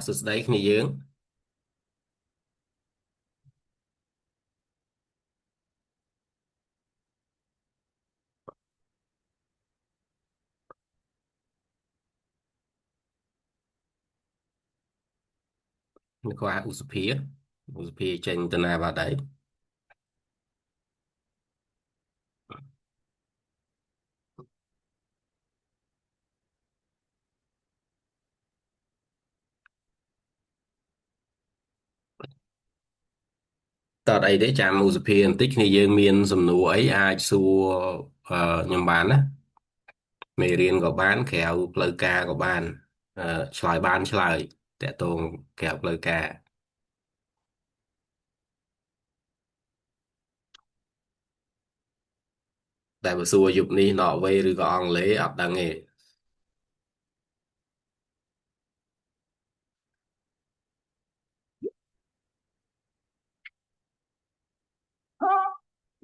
សួស្តីគ្នាយើងនគរឧសភាចេញទៅណាបាត់ហើយតើអត់អីទេចាំឧសភាបន្តិចគ្នាយើងមានសំណួរអីអាចសួរខ្ញុំបានណាមេរៀនក៏បានក្រៅផ្លូវការក៏បានឆ្លើយបានឆ្លើយតាក់ទងក្រៅផ្លូវការតែបើសួរយប់នេះន័រវេឬក៏អង់គ្លេសអត់ដឹងទេ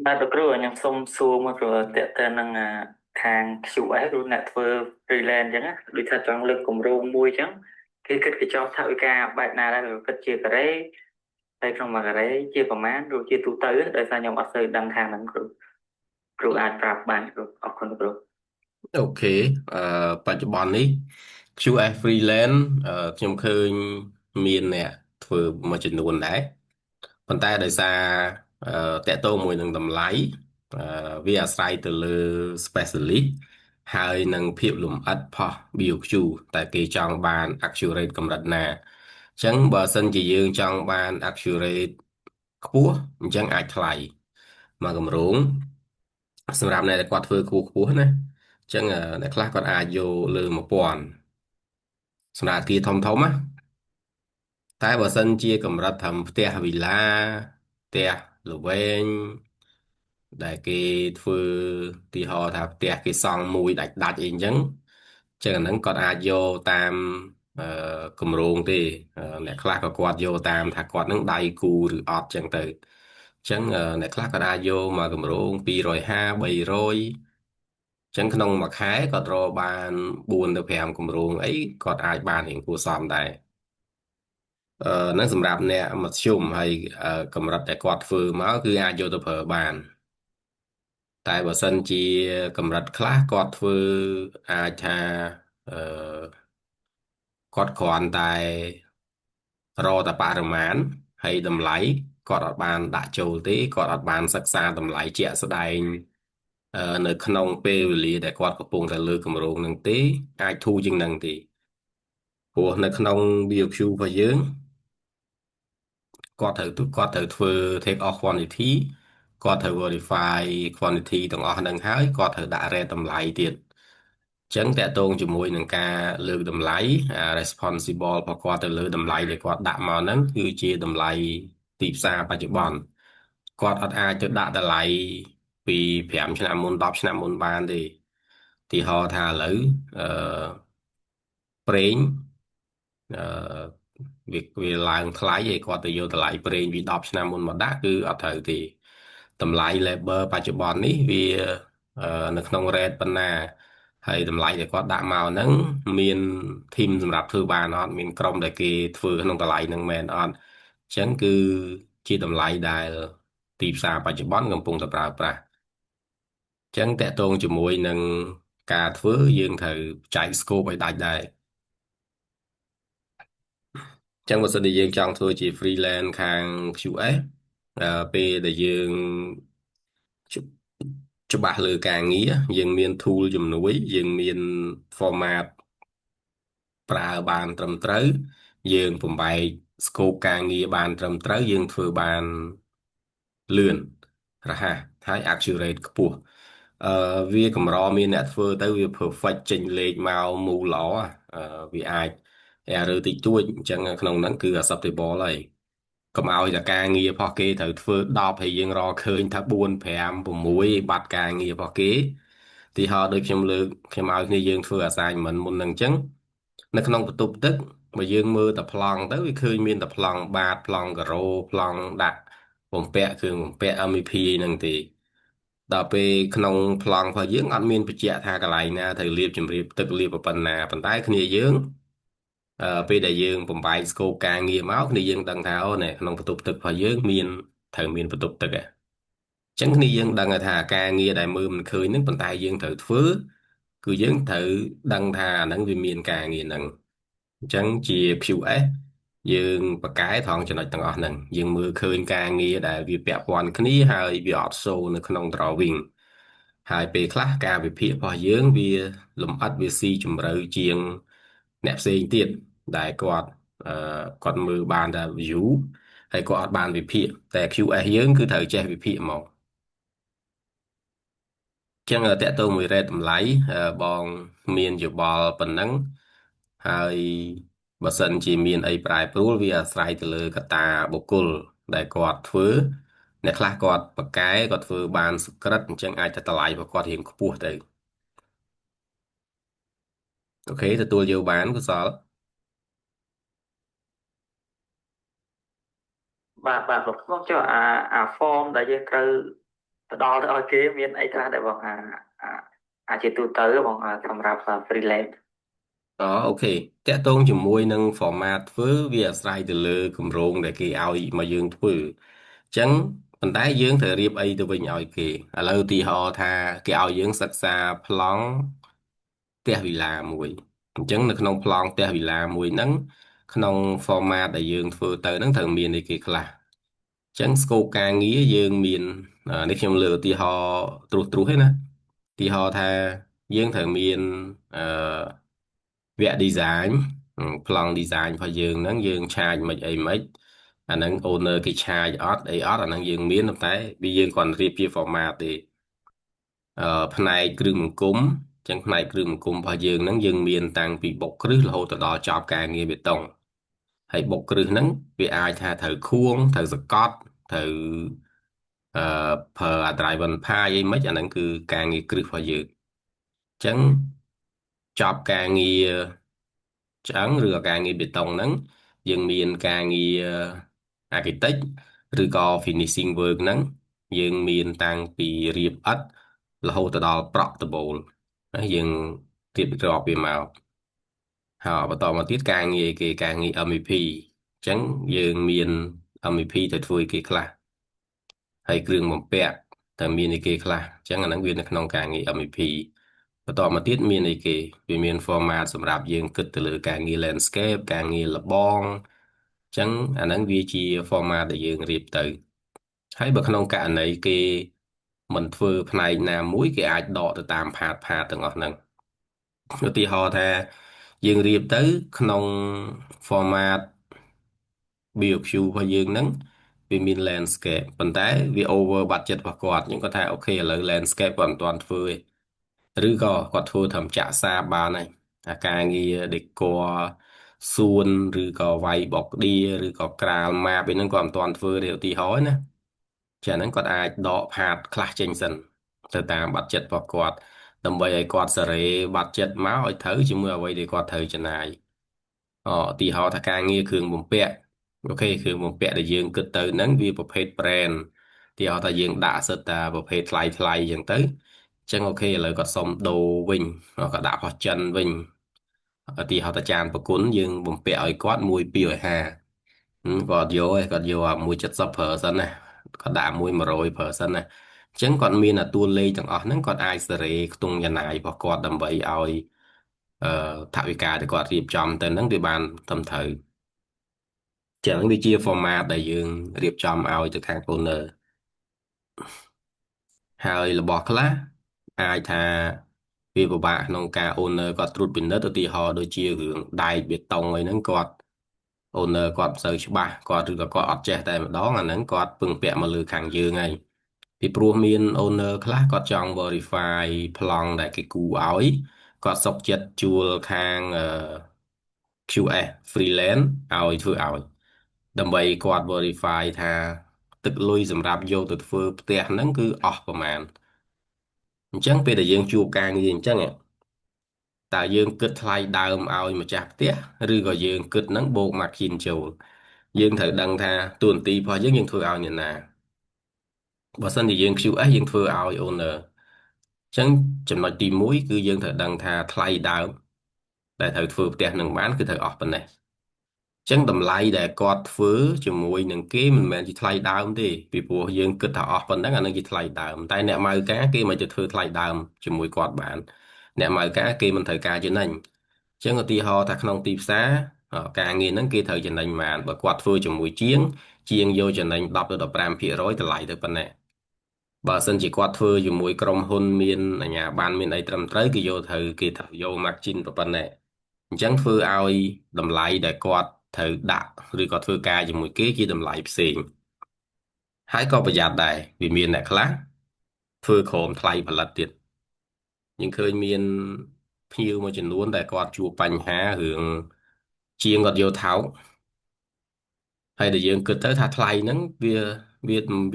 បាទលោកគ្រូខ្ញុំសូមសួរមកគ្រូតើតើនឹងខាង QS ឬអ្នកធ្វើ freelance អញ្ចឹងណាដូចថាចង់លើកគម្រោងមួយអញ្ចឹងគេគិតកញ្ចប់ថវិកាបែបណាដែរឬគិតជាការ៉េហើយក្នុងមួយការ៉េជាប្រមាណឬជាទូទៅដោយសារខ្ញុំអត់សូវដឹងខាងហ្នឹងគ្រូអាចប្រាប់បានគ្រូអរគុណគ្រូអូខេអឺបច្ចុប្បន្ននេះ QS freelance ខ្ញុំឃើញមានអ្នកធ្វើមួយចំនួនដែរ ប៉ុន្តែដោយសារតកតងមួយនឹងតម្លៃអឺវាអាស្រ័យទៅលើ specialist ហើយនឹងភាពលម្អិតផុស BOQ តែគេចង់បាន accurate កម្រិតណាអញ្ចឹងបើសិនជាយើងចង់បាន accurate ខ្ពស់អញ្ចឹងអាចថ្លៃមកកម្រងសម្រាប់អ្នកដែលគាត់ធ្វើខ្ពស់ណាអញ្ចឹងអ្នកខ្លះគាត់អាចយកលើ1000សម្រាប់អគារធំណាតែបើសិនជាកម្រិតធ្វើផ្ទះវីឡាផ្ទះល្វែងដែលគេធ្វើទីហោថាផ្ទះគេសង់មួយដាច់អីអញ្ចឹងចឹងអាហ្នឹងគាត់អាចយកតាមអឺគម្រោងទេអ្នកខ្លះក៏គាត់យកតាមថាគាត់នឹងដៃគូឬអត់ចឹងទៅចឹងអ្នកខ្លះក៏អាចយកមកគម្រោង250 300ចឹងក្នុងមួយខែគាត់រកបាន4ទៅ5គម្រោងអីគាត់អាចបានរៀងគួរសមដែរ ហ្នឹងសម្រាប់អ្នកមធ្យមហើយកម្រិតដែលគាត់ធ្វើមកគឺអាចយកទៅប្រើបានតែបើសិនជាកម្រិតខ្លះគាត់ធ្វើអាចថាអឺគាត់គ្រាន់តែរកតែបរិមាណហើយតម្លៃគាត់អត់បានដាក់ចូលទេគាត់អត់បានសិក្សាតម្លៃជាក់ស្ដែងនៅក្នុងពេលវេលាដែលគាត់កំពុងតែលើកគម្រោងនឹងទេអាចធូរជាងនឹងទេព្រោះនៅក្នុង BOQ របស់យើង គាត់ត្រូវធ្វើ take off quantity គាត់ត្រូវ verify quantity ទាំងអស់ហ្នឹងហើយគាត់ត្រូវដាក់ rate តម្លៃទៀតអញ្ចឹងតកតងជាមួយនឹងការលើកតម្លៃresponsible របស់គាត់ទៅលើតម្លៃដែលគាត់ដាក់មកហ្នឹងគឺជាតម្លៃទីផ្សារបច្ចុប្បន្នគាត់អត់អាចទៅដាក់តម្លៃពី5ឆ្នាំមុន10ឆ្នាំមុនបានទេទីហោថាឥឡូវអឺប្រេងអឺវាឡើងថ្លៃឯងគាត់ទៅយកតម្លៃប្រេងពី10ឆ្នាំមុនមកដាក់គឺអត់ត្រូវទេតម្លៃ labor បច្ចុប្បន្ននេះវានៅក្នុង rate ប៉ុណ្ណាហើយតម្លៃដែលគាត់ដាក់មកហ្នឹងមាន team សម្រាប់ធ្វើបានអត់មានក្រុមដែលគេធ្វើក្នុងតម្លៃហ្នឹងមែនអត់អញ្ចឹងគឺជាតម្លៃដែលទីផ្សារបច្ចុប្បន្នកំពុងតែប្រើប្រាស់អញ្ចឹងតកតងជាមួយនឹងការធ្វើយើងត្រូវចែក scope ឲ្យដាច់ដែរ ចឹងបើសិនជាយើងចង់ធ្វើជា freelance ខាង QS ពេលដែលយើងច្បាស់លើការងារយើងមាន tool ជំនួយយើងមាន format ប្រើបានត្រឹមត្រូវយើងបំបែក scope ការងារបានត្រឹមត្រូវយើងធ្វើបានលឿនរហ័សហើយ accurate ខ្ពស់វាកម្រមានអ្នកធ្វើទៅវា perfect ចេញលេខមកមូលល្អវាអាច error តិចតួចអញ្ចឹងក្នុងហ្នឹងគឺ acceptable ហើយកុំឲ្យតែការងាររបស់គេត្រូវធ្វើ10ហើយយើងរកឃើញថា4 5 6បាត់ការងាររបស់គេទីហោដូចខ្ញុំឲ្យគ្នាយើងធ្វើ assignment មុនហ្នឹងអញ្ចឹងនៅក្នុងបន្ទប់ទឹកបើយើងមើលតែប្លង់ទៅវាឃើញមានតែប្លង់បាតប្លង់ការ៉ូប្លង់ដាក់បំពាក់គ្រឿងបំពាក់ MEP ហ្នឹងទេដល់ពេលក្នុងប្លង់របស់យើងអត់មានបញ្ជាក់ថាកន្លែងណាត្រូវលាបជម្រាបទឹកលាបប៉ុណ្ណាប៉ុន្តែគ្នាយើង ពេលដែលយើងបំបែកស្កូបការងារមកគ្នាយើងដឹងថាអូណែក្នុងបន្ទប់ទឹករបស់យើងមានត្រូវមានបន្ទប់ទឹកឯងចឹងគ្នាយើងដឹងថាការងារដែលមើលមិនឃើញហ្នឹងប៉ុន្តែយើងត្រូវធ្វើគឺយើងត្រូវដឹងថាអាហ្នឹងវាមានការងារហ្នឹងអញ្ចឹងជា QS យើងបកកែត្រង់ចំណុចទាំងអស់ហ្នឹងយើងមើលឃើញការងារដែលវាពាក់ព័ន្ធគ្នាហើយវាអត់សូវនៅក្នុង drawing ហើយពេលខ្លះការវិភាគរបស់យើងវាលម្អិតវាស៊ីជម្រៅជាងអ្នកផ្សេងទៀតដែលអឺគាត់មើលបានតែ view ហើយគាត់អត់បានវិភាគតែ QS យើងគឺត្រូវចេះវិភាគមកចឹងតកតងមួយរ៉េតតម្លៃបងមានយោបល់ប៉ុណ្ណឹងហើយបើសិនជាមានអីប្រែប្រួលវាអាស្រ័យទៅលើកត្តាបុគ្គលដែលគាត់ធ្វើអ្នកខ្លះគាត់ប៉ាកែគាត់ធ្វើបានសុក្រិតអញ្ចឹងអាចតែតម្លៃរបស់គាត់រៀងខ្ពស់ទៅអូខេទទួលយកបានកុសលបាទលោកខ្ញុំចុះអា form ដែលយើងត្រូវផ្ដល់ទៅឲ្យគេមានអីខ្លះដែរបងអាអាចជាទូទៅបងសម្រាប់ freelance អូខេតកតងជាមួយនឹង format ធ្វើវាអាស្រ័យទៅលើគម្រោងដែលគេឲ្យមកយើងធ្វើអញ្ចឹងប៉ុន្តែយើងត្រូវរៀបអីទៅវិញឲ្យគេឥឡូវឧទាហរណ៍ថាគេឲ្យយើងសិក្សាប្លង់ផ្ទះវិឡាមួយអញ្ចឹងនៅក្នុងប្លង់ផ្ទះវិឡាមួយហ្នឹងក្នុង format ដែលយើងធ្វើទៅហ្នឹងត្រូវមានអីគេខ្លះអញ្ចឹង scope ការងារយើងមាននេះខ្ញុំលើកឧទាហរណ៍ត្រួសទេណាឧទាហរណ៍ថាយើងត្រូវមានអឺវគ្គ design ប្លង់ design របស់យើងហ្នឹងយើងឆាចមិនអីមិនអាហ្នឹង owner គេឆាចអត់អីអត់អាហ្នឹងយើងមានតែវាយើងគ្រាន់រៀបជា format ទេផ្នែកគ្រឿងសង្គមចឹងផ្នែកគ្រឿងសង្គមរបស់យើងហ្នឹងយើងមានតាំងពីបុកគ្រឹះរហូតទៅដល់ចប់ការងារបេតុងហើយបុកគ្រឹះហ្នឹងវាអាចថាត្រូវខួងត្រូវសកត់ត្រូវអឺប្រើអា driver ផាយអីមិនអាហ្នឹងគឺការងារគ្រឹះរបស់យើងអញ្ចឹងចប់ការងារឆ្អឹងឬក៏ការងារបេតុងហ្នឹងយើងមានការងារ architect ឬក៏ finishing work ហ្នឹងយើងមានតាំងពីរៀបឥដ្ឋរហូតទៅដល់ប្រក់ដំបូលហើយយើងរៀបរាប់វាមកហើយបន្តមកទៀតការងារគេការងារ MEP អញ្ចឹងយើងមាន MEP ទៅធ្វើឲ្យគេខ្លះហើយគ្រឿងបំពាក់តែមានអីគេខ្លះអញ្ចឹងអាហ្នឹងវានៅក្នុងការងារ MEP បន្តមកទៀតមានអីគេវាមាន format សម្រាប់យើងគិតទៅលើការងារ landscape ការងារលបងអញ្ចឹងអាហ្នឹងវាជា format ដែលយើងរៀបទៅហើយបើក្នុងករណីគេមិនធ្វើផ្នែកណាមួយគេអាចដកទៅតាមផាតទាំងអស់ហ្នឹងឧទាហរណ៍ថាយើងរៀបទៅក្នុង format BOQ របស់យើងហ្នឹងវាមាន landscape ប៉ុន្តែវា over budget របស់គាត់ខ្ញុំគាត់ថាអូខេឥឡូវ landscape គាត់មិនទាន់ធ្វើទេឬក៏គាត់ធ្វើធ្វើចាក់សាបបានហើយអាការងារ decor សួនឬក៏វាយបកឌីឬក៏ក្រាលម៉ាបអីហ្នឹងគាត់មិនទាន់ធ្វើទេឧទាហរណ៍ណាចាហ្នឹងគាត់អាចដកផាតខ្លះចេញសិនទៅតាម budget របស់គាត់ដើម្បីឲ្យគាត់សេរី budget មកឲ្យត្រូវជាមួយអ្វីដែលគាត់ត្រូវចំណាយឧទាហរណ៍ថាការងារគ្រឿងបំពាក់អូខេគ្រឿងបំពាក់ដែលយើងគិតទៅហ្នឹងវាប្រភេទ brand ឧទាហរណ៍ថាយើងដាក់សិតតាប្រភេទថ្លៃអញ្ចឹងទៅអញ្ចឹងអូខេឥឡូវគាត់សុំដូរវិញគាត់ដាក់របស់ចិនវិញឧទាហរណ៍តាចានប្រគុណយើងបំពាក់ឲ្យគាត់1,250គាត់យកឯងគាត់យកអា170ប្រើសិនណាគាត់ដាក់100ប្រើសិនណាអញ្ចឹងគាត់មានអាតួលេខទាំងអស់ហ្នឹងគាត់អាចសេរីខ្ទង់ចំណាយរបស់គាត់ដើម្បីឲ្យអឺថវិកាដែលគាត់រៀបចំទៅហ្នឹងវាបានត្រឹមត្រូវចឹងវាជា format ដែលយើងរៀបចំឲ្យទៅខាង owner ហើយរបស់ខ្លះអាចថាវាពិបាកក្នុងការ owner គាត់ត្រួតពិនិត្យឧទាហរណ៍ដូចជារឿងដែកបេតុងអីហ្នឹងគាត់ owner គាត់មិនសូវច្បាស់គាត់ឬក៏គាត់អត់ចេះតែម្ដងអាហ្នឹងគាត់ពឹងពាក់មកលើខាងយើងហើយពីព្រោះមាន owner ខ្លះគាត់ចង់ verify ប្លង់ដែលគេគូឲ្យគាត់សុខចិត្តជួលខាងQS freelance ឲ្យធ្វើឲ្យដើម្បីគាត់ verify ថាទឹកលុយសម្រាប់យកទៅធ្វើផ្ទះហ្នឹងគឺអស់ប្រមាណអញ្ចឹងពេលដែលយើងជួបការងារអញ្ចឹងតើយើងគិតថ្លៃដើមឲ្យម្ចាស់ផ្ទះឬក៏យើងគិតហ្នឹងបូក margin ចូលយើងត្រូវដឹងថាតួនាទីរបស់យើងធ្វើឲ្យអ្នកណាបើសិនជាយើង QS យើងធ្វើឲ្យ owner អញ្ចឹងចំណុចទី1គឺយើងត្រូវដឹងថាថ្លៃដើមដែលត្រូវធ្វើផ្ទះនឹងបានគឺត្រូវអស់ប៉ុណ្ណេះ ចឹងតម្លៃដែលគាត់ធ្វើជាមួយនឹងគេមិនមែនជាថ្លៃដើមទេពីព្រោះយើងគិតថាអស់ប៉ុណ្ណឹងអានឹងជាថ្លៃដើមតែអ្នកម៉ៅការគេមិនទៅធ្វើថ្លៃដើមជាមួយគាត់បានអ្នកម៉ៅការគេមិនត្រូវការចំណេញចឹងឧទាហរណ៍ថាក្នុងទីផ្សារការងារហ្នឹងគេត្រូវចំណេញប៉ុន្មានបើគាត់ធ្វើជាមួយជាងយកចំណេញ10ទៅ15%តម្លៃទៅប៉ុណ្ណេះបើសិនជាគាត់ធ្វើជាមួយក្រុមហ៊ុនមានអាជ្ញាប័ណ្ណមានអីត្រឹមត្រូវគេត្រូវយក margin ប៉ុណ្ណេះអញ្ចឹងធ្វើឲ្យតម្លៃដែលគាត់ត្រូវដាក់ឬក៏ធ្វើការជាមួយគេជាតម្លៃផ្សេងហើយក៏ប្រយ័ត្នដែរវាមានអ្នកខ្លះធ្វើក្រោមថ្លៃផលិតទៀតយើងឃើញមានភ្ញៀវមួយចំនួនដែលគាត់ជួបបញ្ហារឿងជាងគាត់យកថោកហើយដែលយើងគិតទៅថាថ្លៃហ្នឹងវា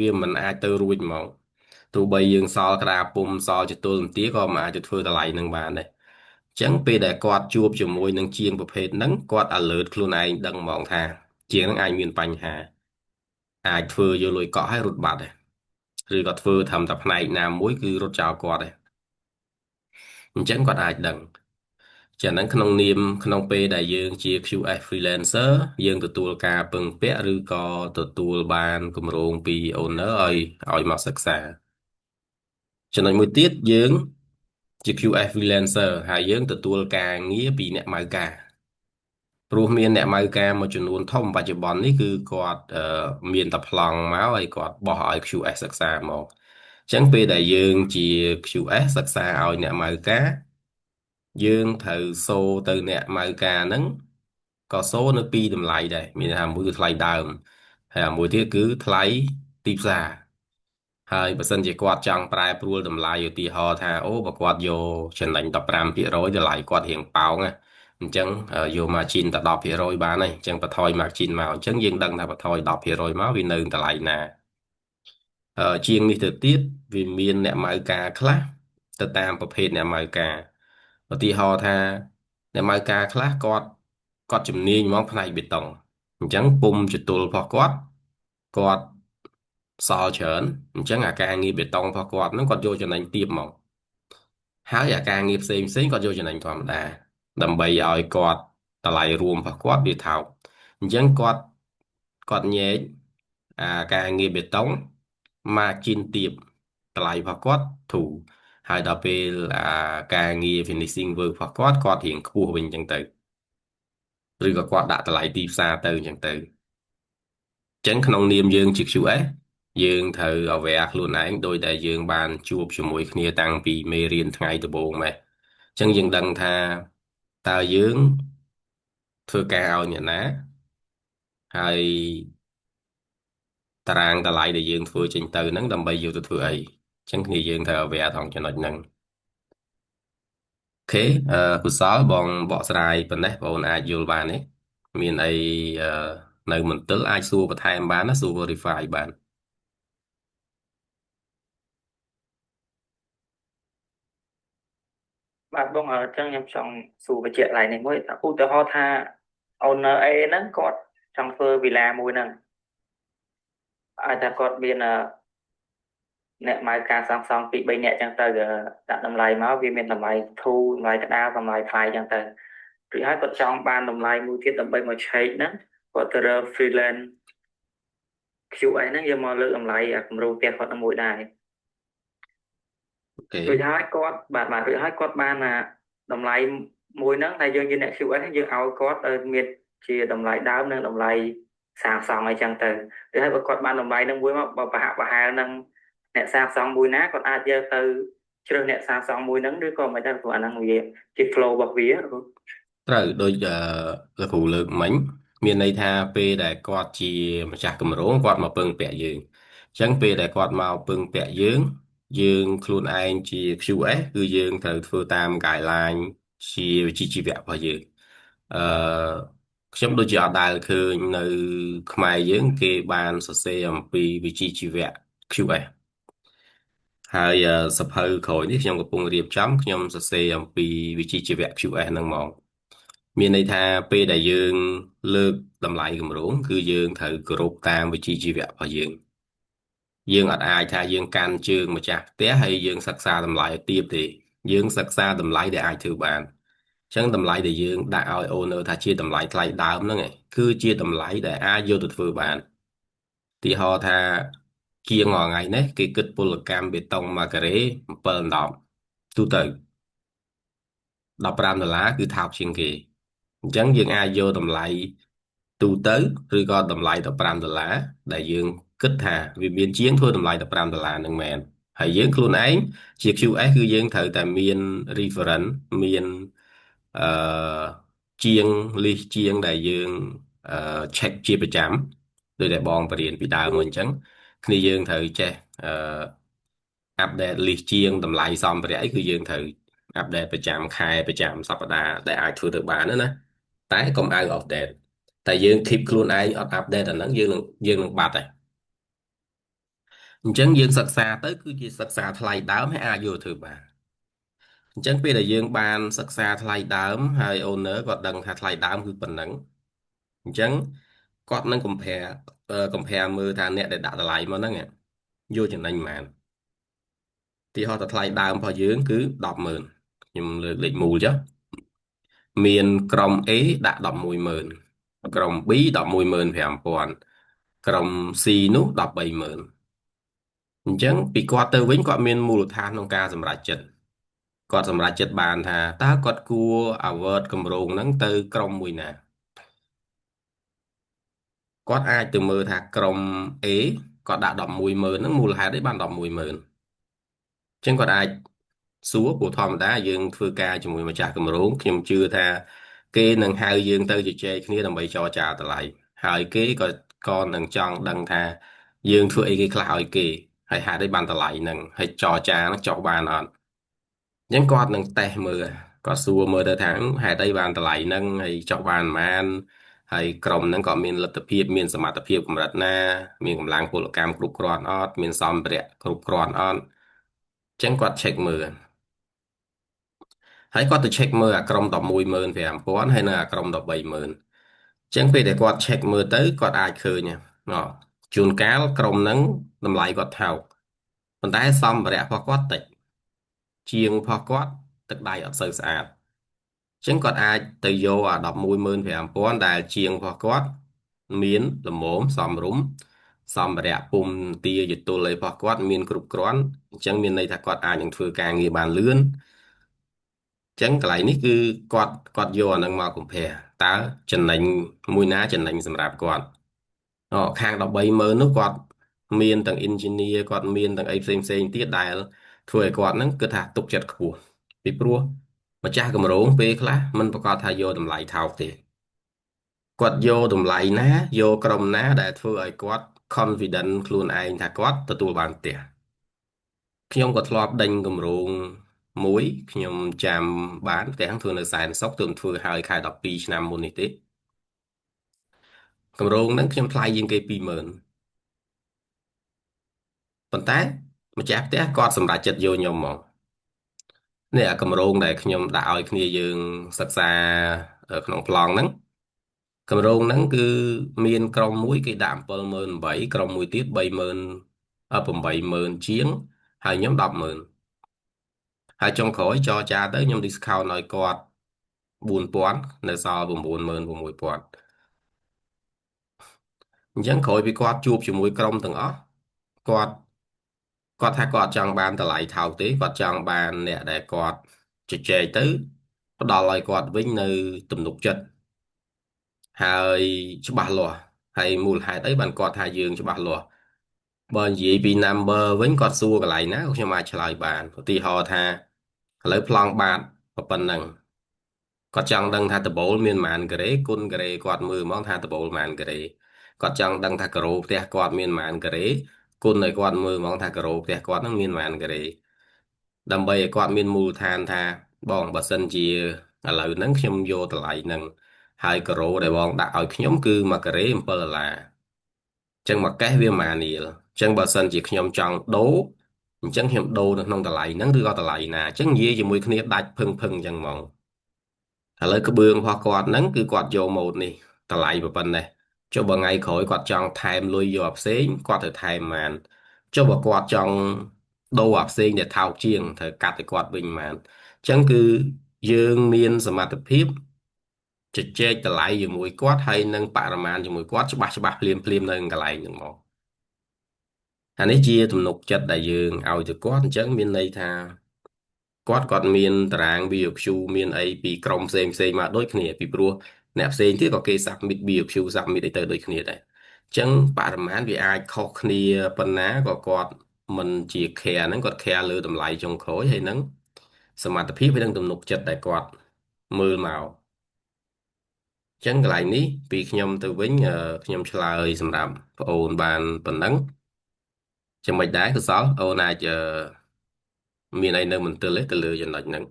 វាមិនអាចទៅរួចហ្មងទោះបីយើងសល់ក្តារពុំសល់ជាទូលនទាក៏មិនអាចទៅធ្វើតម្លៃហ្នឹងបានដែរអញ្ចឹងពេលដែលគាត់ជួបជាមួយនឹងជាងប្រភេទហ្នឹងគាត់ alert ខ្លួនឯងដឹងហ្មងថាជាងហ្នឹងអាចមានបញ្ហាអាចធ្វើយកលុយកក់ឲ្យរត់បាត់ដែរឬក៏ធ្វើធ្វើតែផ្នែកណាមួយគឺរត់ចោលគាត់ដែរអញ្ចឹងគាត់អាចដឹងចា៎ហ្នឹងក្នុងពេលដែលយើងជា QS freelancer យើងទទួលការពឹងពាក់ឬក៏ទទួលបានគម្រោងពី owner ឲ្យមកសិក្សាចំណុចមួយទៀតយើងជា QS freelancer ហើយយើងទទួលការងារពីអ្នកម៉ៅការព្រោះមានអ្នកម៉ៅការមួយចំនួនធំបច្ចុប្បន្ននេះគឺគាត់មានតែប្លង់មកហើយគាត់បោះឲ្យ QS សិក្សាមកអញ្ចឹងពេលដែលយើងជា QS សិក្សាឲ្យអ្នកម៉ៅការយើងត្រូវសូទៅអ្នកម៉ៅការហ្នឹងក៏សូនៅពីរតម្លៃដែរមានន័យថាមួយគឺថ្លៃដើមហើយអាមួយទៀតគឺថ្លៃទីផ្សារហើយបើសិនជាគាត់ចង់ប្រែប្រួលតម្លៃឧទាហរណ៍ថាអូបើគាត់យកចំណេញ15%តម្លៃគាត់រៀងប៉ោងណាអញ្ចឹងយក margin តែ10%បានហើយអញ្ចឹងបន្ថយ margin មកអញ្ចឹងយើងដឹងថាបន្ថយ10%មកវានៅតម្លៃណាជាងនេះទៅទៀតវាមានអ្នកម៉ៅការខ្លះទៅតាមប្រភេទអ្នកម៉ៅការឧទាហរណ៍ថាអ្នកម៉ៅការខ្លះគាត់ជំនាញហ្មងផ្នែកបេតុងអញ្ចឹងពុំជទល់របស់គាត់សល់ច្រើនអញ្ចឹងអាការងារបេតុងរបស់គាត់ហ្នឹងគាត់យកចំណេញទាបហ្មងហើយអាការងារផ្សេងគាត់យកចំណេញធម្មតាដើម្បីឲ្យគាត់តម្លៃរួមរបស់គាត់វាថោកអញ្ចឹងគាត់ញែកអាការងារបេតុងមកជីនទាបតម្លៃរបស់គាត់ធូរហើយដល់ពេលការងារ finishing work របស់គាត់រៀងខ្ពស់វិញអញ្ចឹងទៅឬក៏គាត់ដាក់តម្លៃទីផ្សារទៅអញ្ចឹងទៅអញ្ចឹងក្នុងនាមយើងជា QS យើងត្រូវ aware ខ្លួនឯងដោយដែលយើងបានជួបជាមួយគ្នាតាំងពីមេរៀនថ្ងៃដំបូងម៉េះអញ្ចឹងយើងដឹងថាតើយើងធ្វើការឲ្យអ្នកណាហើយតារាងតម្លៃដែលយើងធ្វើចេញទៅហ្នឹងដើម្បីយកទៅធ្វើអីអញ្ចឹងគ្នាយើងត្រូវ aware ថងចំណុចហ្នឹងអូខេកុសលបងបកស្រាយប៉ុណ្ណេះបងអូនអាចយល់បានទេមានអីអឺនៅមន្ទិលអាចសួរបន្ថែមបានណាសួរ verify បានបាទបងអញ្ចឹងខ្ញុំចង់សួរបញ្ជាក់ឡើងនេះមួយឧទាហរណ៍ថា owner A ហ្នឹងគាត់ចង់ធ្វើវិឡាមួយហ្នឹងអាចថាគាត់មានអ្នកម៉ៅការសងពី3នាក់អញ្ចឹងទៅដាក់តម្លៃមកវាមានតម្លៃធូរតម្លៃក្តៅតម្លៃថ្លៃអញ្ចឹងទៅឬហើយគាត់ចង់បានតម្លៃមួយទៀតដើម្បីមកឆែកហ្នឹងគាត់ទៅរើ freelance QA ហ្នឹងយកមកលើកតម្លៃអាគម្រោងផ្ទះគាត់នឹងមួយដែរអូខេរួចហើយគាត់បាទរួចហើយគាត់បានតម្លៃមួយហ្នឹងដែលយើងជាអ្នក QA ហ្នឹងយើងឲ្យគាត់មានជាតម្លៃដើមនិងតម្លៃសាងសង់អីចឹងទៅឬហើយបើគាត់បានតម្លៃហ្នឹងមួយមកបើប្រហាក់ប្រហែលនឹងអ្នកសាងសង់មួយណាគាត់អាចយកទៅជ្រើសអ្នកសាងសង់មួយហ្នឹងឬក៏មិនដែរព្រោះអាហ្នឹងវាជា flow របស់វាត្រូវដូចលោកគ្រូលើកមិញមានន័យថាពេលដែលគាត់ជាម្ចាស់គម្រោងគាត់មកពឹងពាក់យើងអញ្ចឹងពេលដែលគាត់មកពឹងពាក់យើងខ្លួនឯងជា QS គឺយើងត្រូវធ្វើតាម guideline ជាវិជ្ជាជីវៈរបស់យើងអឺខ្ញុំដូចជាអត់ដែលឃើញនៅខ្មែរយើងគេបានសរសេរអំពីវិជ្ជាជីវៈ QS ហើយសភៅក្រោយនេះខ្ញុំកំពុងរៀបចំខ្ញុំសរសេរអំពីវិជ្ជាជីវៈ QS ហ្នឹងហ្មងមានន័យថាពេលដែលយើងលើកតម្លៃគម្រោងគឺយើងត្រូវគោរពតាមវិជ្ជាជីវៈរបស់យើងអត់អាចថាយើងកាន់ជើងម្ចាស់ផ្ទះហើយយើងសិក្សាតម្លៃឲ្យទាបទេយើងសិក្សាតម្លៃដែលអាចធ្វើបាន ចឹងតម្លៃដែលយើងដាក់ឲ្យ owner ថាជាតម្លៃថ្លៃដើមហ្នឹងឯងគឺជាតម្លៃដែលអាចយកទៅធ្វើបានទីហោថាជាងមួយថ្ងៃនេះគេគិតពលកម្មបេតុងមួយការ៉េ7-10ទូទៅ$15គឺថោកជាងគេអញ្ចឹងយើងអាចយកតម្លៃទូទៅឬក៏តម្លៃ$15ដែលយើងគិតថាវាមានជាងធ្វើតម្លៃ$15នឹងមែនហើយយើងខ្លួនឯងជា QS គឺយើងត្រូវតែមាន reference មានអឺជាង list ជាងដែលយើងcheck ជាប្រចាំដោយដែលបងបរៀនពីដើមមកអញ្ចឹងគ្នាយើងត្រូវចេះអឺ update list ជាងតម្លៃសម្ភារៈអីគឺយើងត្រូវ update ប្រចាំខែប្រចាំសប្តាហ៍ដែលអាចធ្វើទៅបានណាតែកុំឲ្យ update តែយើង keep ខ្លួនឯងអត់ update អាហ្នឹងយើងនឹងបាត់ហើយអញ្ចឹងយើងសិក្សាទៅគឺជាសិក្សាថ្លៃដើមហើយអាចយកទៅធ្វើបានអញ្ចឹងពេលដែលយើងបានសិក្សាថ្លៃដើមហើយ owner គាត់ដឹងថាថ្លៃដើមគឺប៉ុណ្ណឹងអញ្ចឹងគាត់នឹង compare មើលថាអ្នកដែលដាក់តម្លៃមកហ្នឹងយកចំណេញប៉ុន្មានទីហោះតែថ្លៃដើមរបស់យើងគឺ100000ខ្ញុំលើកលេខមូលចុះមានក្រុម A ដាក់110,000ក្រុម B 115,000ក្រុម C នោះ130,000អញ្ចឹងពីគាត់ទៅវិញគាត់មានមូលដ្ឋានក្នុងការសម្រេចចិត្តគាត់សម្រេចចិត្តបានថាតើគាត់គួរ avert គម្រោងហ្នឹងទៅក្រុមមួយណាគាត់អាចទៅមើលថាក្រុម A គាត់ដាក់110,000ហ្នឹងមូលហេតុអីបាន110,000អញ្ចឹងគាត់អាចសួរព្រោះធម្មតាយើងធ្វើការជាមួយម្ចាស់គម្រោងខ្ញុំជឿថាគេនឹងហៅយើងទៅជជែកគ្នាដើម្បីចរចាតម្លៃហើយគេក៏នឹងចង់ដឹងថាយើងធ្វើអីគេខ្លះឲ្យគេហើយហេតុអីបានតម្លៃហ្នឹងហើយចរចាហ្នឹងចុះបានអត់អញ្ចឹងគាត់នឹងតេស្តមើលគាត់សួរមើលទៅថាហេតុអីបានតម្លៃហ្នឹងហើយចុះបានប៉ុន្មានហើយក្រុមហ្នឹងក៏មានលទ្ធភាពមានសមត្ថភាពកម្រិតណាមានកម្លាំងពលកម្មគ្រប់គ្រាន់អត់មានសម្ភារៈគ្រប់គ្រាន់អត់អញ្ចឹងគាត់ check មើលហើយគាត់ទៅ check មើលអាក្រុម115,000ហើយនៅអាក្រុម130,000អញ្ចឹងពេលដែលគាត់ check មើលទៅគាត់អាចឃើញជួនកាលក្រុមហ្នឹងតម្លៃគាត់ថោកប៉ុន្តែសម្ភារៈរបស់គាត់តិចជាងរបស់គាត់ទឹកដៃអត់សូវស្អាតអញ្ចឹងគាត់អាចទៅយកអា115,000ដែលជាងរបស់គាត់មានលំមសមរម្យសម្ភារៈពុំទាយទល់អីរបស់គាត់មានគ្រប់គ្រាន់អញ្ចឹងមានន័យថាគាត់អាចនឹងធ្វើការងារបានលឿនចឹងកន្លែងនេះគឺគាត់យកអានឹងមក compare តើចំណេញមួយណាចំណេញសម្រាប់គាត់ខាង130,000នោះគាត់មានទាំង engineer គាត់មានទាំងអីផ្សេងទៀតដែលធ្វើឲ្យគាត់ហ្នឹងគឺថាទុកចិត្តខ្ពស់ពីព្រោះម្ចាស់គម្រោងពេលខ្លះមិនប្រកាសថាយកតម្លៃថោកទេគាត់យកតម្លៃណាយកក្រុមណាដែលធ្វើឲ្យគាត់ confident ខ្លួនឯងថាគាត់ទទួលបានផ្ទះខ្ញុំក៏ធ្លាប់ដេញគម្រោងមួយខ្ញុំចាំបានផ្ទះហ្នឹងធ្វើនៅសែនសុខទើបធ្វើហើយខែ12ឆ្នាំមុននេះទេគម្រោងហ្នឹងខ្ញុំថ្លៃជាងគេ20,000ប៉ុន្តែម្ចាស់ផ្ទះគាត់សម្រេចចិត្តយកខ្ញុំហ្មងនេះអាគម្រោងដែលខ្ញុំដាក់ឲ្យគ្នាយើងសិក្សាក្នុងប្លង់ហ្នឹងគម្រោងហ្នឹងគឺមានក្រុមមួយគេដាក់78000ក្រុមមួយទៀត30,000 80000ជាងហើយខ្ញុំ10,000ហើយចុងក្រោយចរចាទៅខ្ញុំ discount ឲ្យគាត់4,000នៅសល់96,000អញ្ចឹងក្រោយពីគាត់ជួបជាមួយក្រុមទាំងអស់គាត់គាត់ថាគាត់ចង់បានតម្លៃថោកទេគាត់ចង់បានអ្នកដែលគាត់ជជែកទៅផ្ដល់ឲ្យគាត់វិញនៅទំនុកចិត្តហើយច្បាស់លាស់ហើយមូលហេតុអីបានគាត់ថាយើងច្បាស់លាស់បើនិយាយពី number វិញគាត់សួរកន្លែងណាខ្ញុំអាចឆ្លើយបានឧទាហរណ៍ថាឥឡូវប្លង់បាតប៉ុណ្ណឹងគាត់ចង់ដឹងថាដបូលមានប៉ុន្មានការ៉េគុណការ៉េគាត់មើលហ្មងថាដបូលប៉ុន្មានការ៉េគាត់ចង់ដឹងថាការ៉ូផ្ទះគាត់មានប៉ុន្មានការ៉េគុណឲ្យគាត់មើលហ្មងថាការ៉ូផ្ទះគាត់នឹងមានប៉ុន្មានការ៉េដើម្បីឲ្យគាត់មានមូលដ្ឋានថាបងបើសិនជាឥឡូវហ្នឹងខ្ញុំយកតម្លៃហ្នឹងហើយការ៉ូដែលបងដាក់ឲ្យខ្ញុំគឺ1ការ៉េ$7អញ្ចឹងមួយកេសវាប៉ុន្មានរៀលអញ្ចឹងបើសិនជាខ្ញុំចង់ដូរអញ្ចឹងខ្ញុំដូរនៅក្នុងតម្លៃហ្នឹងឬក៏តម្លៃណាអញ្ចឹងនិយាយជាមួយគ្នាដាច់ភឹងអញ្ចឹងហ្មង ឥឡូវក្បឿងរបស់គាត់ហ្នឹងគឺគាត់យកម៉ូតនេះតម្លៃប៉ុណ្ណេះចុះបើថ្ងៃក្រោយគាត់ចង់ថែមលុយយកអាផ្សេងគាត់ត្រូវថែមប៉ុន្មានចុះបើគាត់ចង់ដូរអាផ្សេងដែលថោកជាងត្រូវកាត់ឲ្យគាត់វិញប៉ុន្មានអញ្ចឹងគឺ យើងមានសមត្ថភាពជជែកតម្លៃជាមួយគាត់ហើយនឹងបរិមាណជាមួយគាត់ច្បាស់ច្បាស់ភ្លាមភ្លាមនៅកន្លែងហ្នឹងមកអានេះជាទំនុកចិត្តដែលយើងឲ្យទៅគាត់អញ្ចឹងមានន័យថាគាត់មានតារាង BOQ មានអីពីក្រុមផ្សេងមកដូចគ្នាពីព្រោះអ្នកផ្សេងទៀតក៏គេ submit BOQ submit អីទៅដូចគ្នាដែរអញ្ចឹងបរិមាណវាអាចខុសគ្នាប៉ុណ្ណាក៏គាត់មិនជា care ហ្នឹងគាត់ care លើតម្លៃចុងក្រោយហើយនឹងសមត្ថភាពហើយនឹងទំនុកចិត្តដែលគាត់មើលមកអញ្ចឹងកន្លែងនេះពីខ្ញុំទៅវិញខ្ញុំឆ្លើយសម្រាប់ប្អូនបានប៉ុណ្ណឹងចំណុចដែរកសលអូនអាចមានអីនៅមន្ទិលទេទៅលើចំណុចហ្នឹង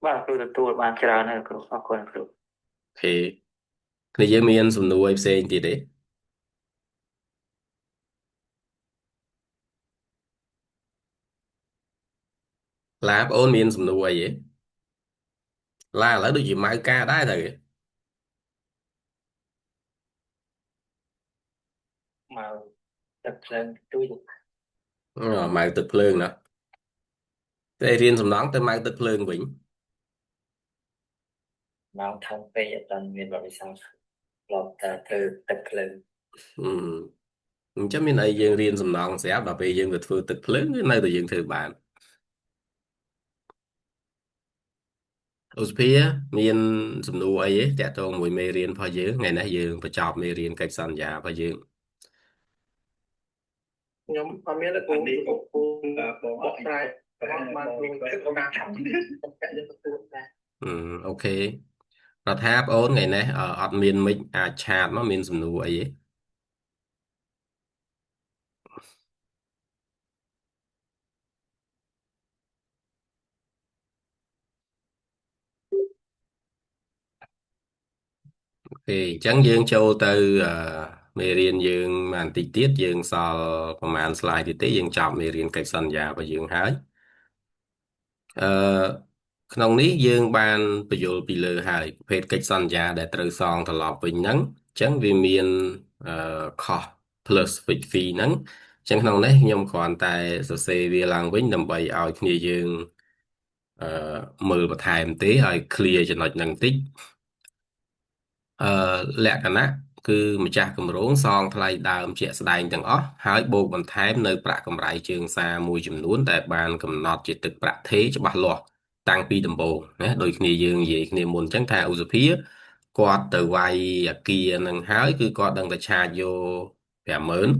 បាទគ្រូទទួលបានច្រើនហើយគ្រូអរគុណគ្រូអូខេគ្នាយើងមានសំណួរអីផ្សេងទៀតទេឡាបងអូនមានសំណួរអីទេឡាឥឡូវដូចជាម៉ៅការដែរទៅមកទឹកភ្លើងទួយម៉ៅទឹកភ្លើងណាតែរៀនសំណងទៅម៉ៅទឹកភ្លើងវិញមកថងពេកអត់ទាន់មានបទពិសោធន៍ធ្លាប់តែធ្វើទឹកភ្លើងអឺអញ្ចឹងមានអីយើងរៀនសំណងស្រាប់ដល់ពេលយើងទៅធ្វើទឹកភ្លើងវានៅតែយើងធ្វើបានឧស្ភាមានសំណួរអីទេតាក់ទងមួយមេរៀនរបស់យើងថ្ងៃនេះយើងបញ្ចប់មេរៀនកិច្ចសន្យារបស់យើងខ្ញុំអត់មានតែគ្រូបកស្រាយបងបានគ្រូទឹកតាមខ្ញុំខ្ញុំទទួលដែរអូខេរដ្ឋាប្អូនថ្ងៃនេះអត់មានមិចអាចឆាតមកមានសំណួរអីទេអូខេអញ្ចឹងយើងចូលទៅអឺមេរៀនយើងបានបន្តិចទៀតយើងសល់ប្រហែល slide ទៀតទេយើងចប់មេរៀនកិច្ចសន្យារបស់យើងហើយអឺក្នុងនេះយើងបានបញ្យល់ពីលើហើយប្រភេទកិច្ចសន្យាដែលត្រូវសងត្រឡប់វិញហ្នឹងអញ្ចឹងវាមានcost plus fixed fee ហ្នឹងអញ្ចឹងក្នុងនេះខ្ញុំគ្រាន់តែសរសេរវាឡើងវិញដើម្បីឲ្យគ្នាយើងអឺមើលបន្ថែមទេឲ្យ clear ចំណុចហ្នឹងបន្តិចអឺលក្ខណៈគឺម្ចាស់គម្រោងសងថ្លៃដើមជាក់ស្ដែងទាំងអស់ហើយបូកបន្ថែមនៅប្រាក់កម្រៃជើងសារមួយចំនួនដែលបានកំណត់ជាទឹកប្រាក់ថេរច្បាស់លាស់តាំងពីដំបូងណាដូចគ្នាយើងនិយាយគ្នាមុនអញ្ចឹងថាឧសភាគាត់ទៅវាយអាគារនឹងហើយគឺគាត់ដឹងតែឆាតយក50000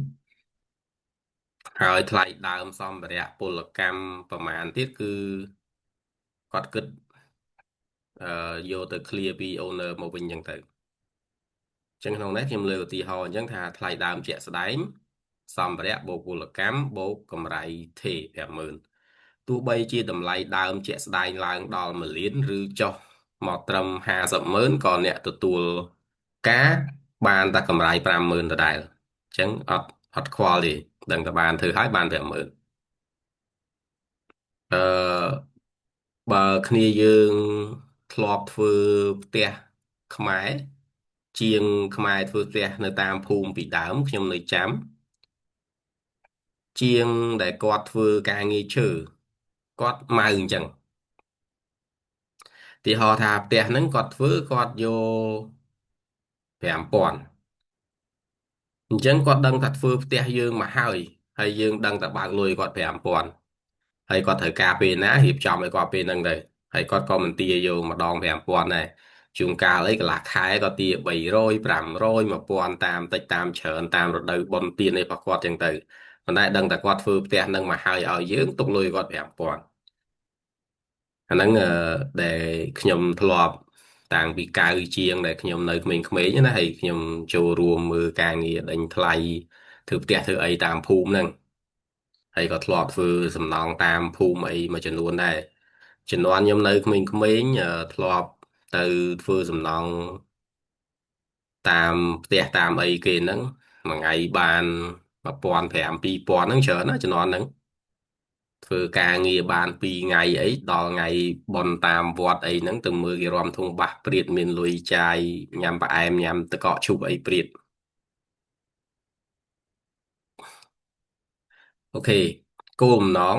ហើយថ្លៃដើមសម្ភារៈពលកម្មប្រមាណទៀតគឺគាត់គិតយកទៅ clear ពី owner មកវិញអញ្ចឹងទៅចឹងក្នុងនេះខ្ញុំលើកឧទាហរណ៍អញ្ចឹងថាថ្លៃដើមជាក់ស្ដែងសម្ភារៈបូកពលកម្មបូកកម្រៃថេរ50000ទោះបីជាតម្លៃដើមជាក់ស្ដែងឡើងដល់1 លានឬចុះមកត្រឹម500000ក៏អ្នកទទួលការបានតែកម្រៃ50000ដដែលអញ្ចឹងអត់ខ្វល់ទេដឹងតែបានធ្វើឲ្យបាន50000អឺបើគ្នាយើងធ្លាប់ធ្វើផ្ទះខ្មែរជាងខ្មែរធ្វើផ្ទះនៅតាមភូមិពីដើមខ្ញុំនៅចាំជាងដែលគាត់ធ្វើការងារឈើគាត់ម៉ៅអញ្ចឹងទីហោថាផ្ទះហ្នឹងគាត់ធ្វើគាត់យក5000អញ្ចឹងគាត់ដឹងថាធ្វើផ្ទះយើងមកហើយយើងដឹងតែបើកលុយគាត់5000ហើយគាត់ត្រូវការពេលណារៀបចំឲ្យគាត់ពេលហ្នឹងទៅហើយគាត់ក៏មិនទារយកម្ដង5000ដែរជួនកាលអីកន្លះខែក៏ទារ300 500 1000តាមតិចតាមច្រើនតាមរដូវបុណ្យទានអីរបស់គាត់ចឹងទៅប៉ុន្តែដឹងតែគាត់ធ្វើផ្ទះហ្នឹងមកឲ្យយើងទុកលុយគាត់5000អាហ្នឹងដែលខ្ញុំធ្លាប់តាំងពីកៅជាងដែលខ្ញុំនៅក្មេងៗណាហើយខ្ញុំចូលរួមមើលការងារដេញថ្លៃធ្វើផ្ទះធ្វើអីតាមភូមិហ្នឹងហើយក៏ធ្លាប់ធ្វើសំណង់តាមភូមិអីមួយចំនួនដែរជំនាន់ខ្ញុំនៅក្មេងៗធ្លាប់ទៅធ្វើសំណង់តាមផ្ទះតាមអីគេហ្នឹងមួយថ្ងៃបាន1500 2000ហ្នឹងច្រើនណាជំនាន់ហ្នឹងធ្វើការងារបាន2 ថ្ងៃអីដល់ថ្ងៃបុណ្យតាមវត្តអីហ្នឹងទៅមើលគេរាំធុងបាសព្រាតមានលុយចាយញ៉ាំផ្អែមញ៉ាំទឹកកកឈូបអីព្រាតអូខេគោលបំណង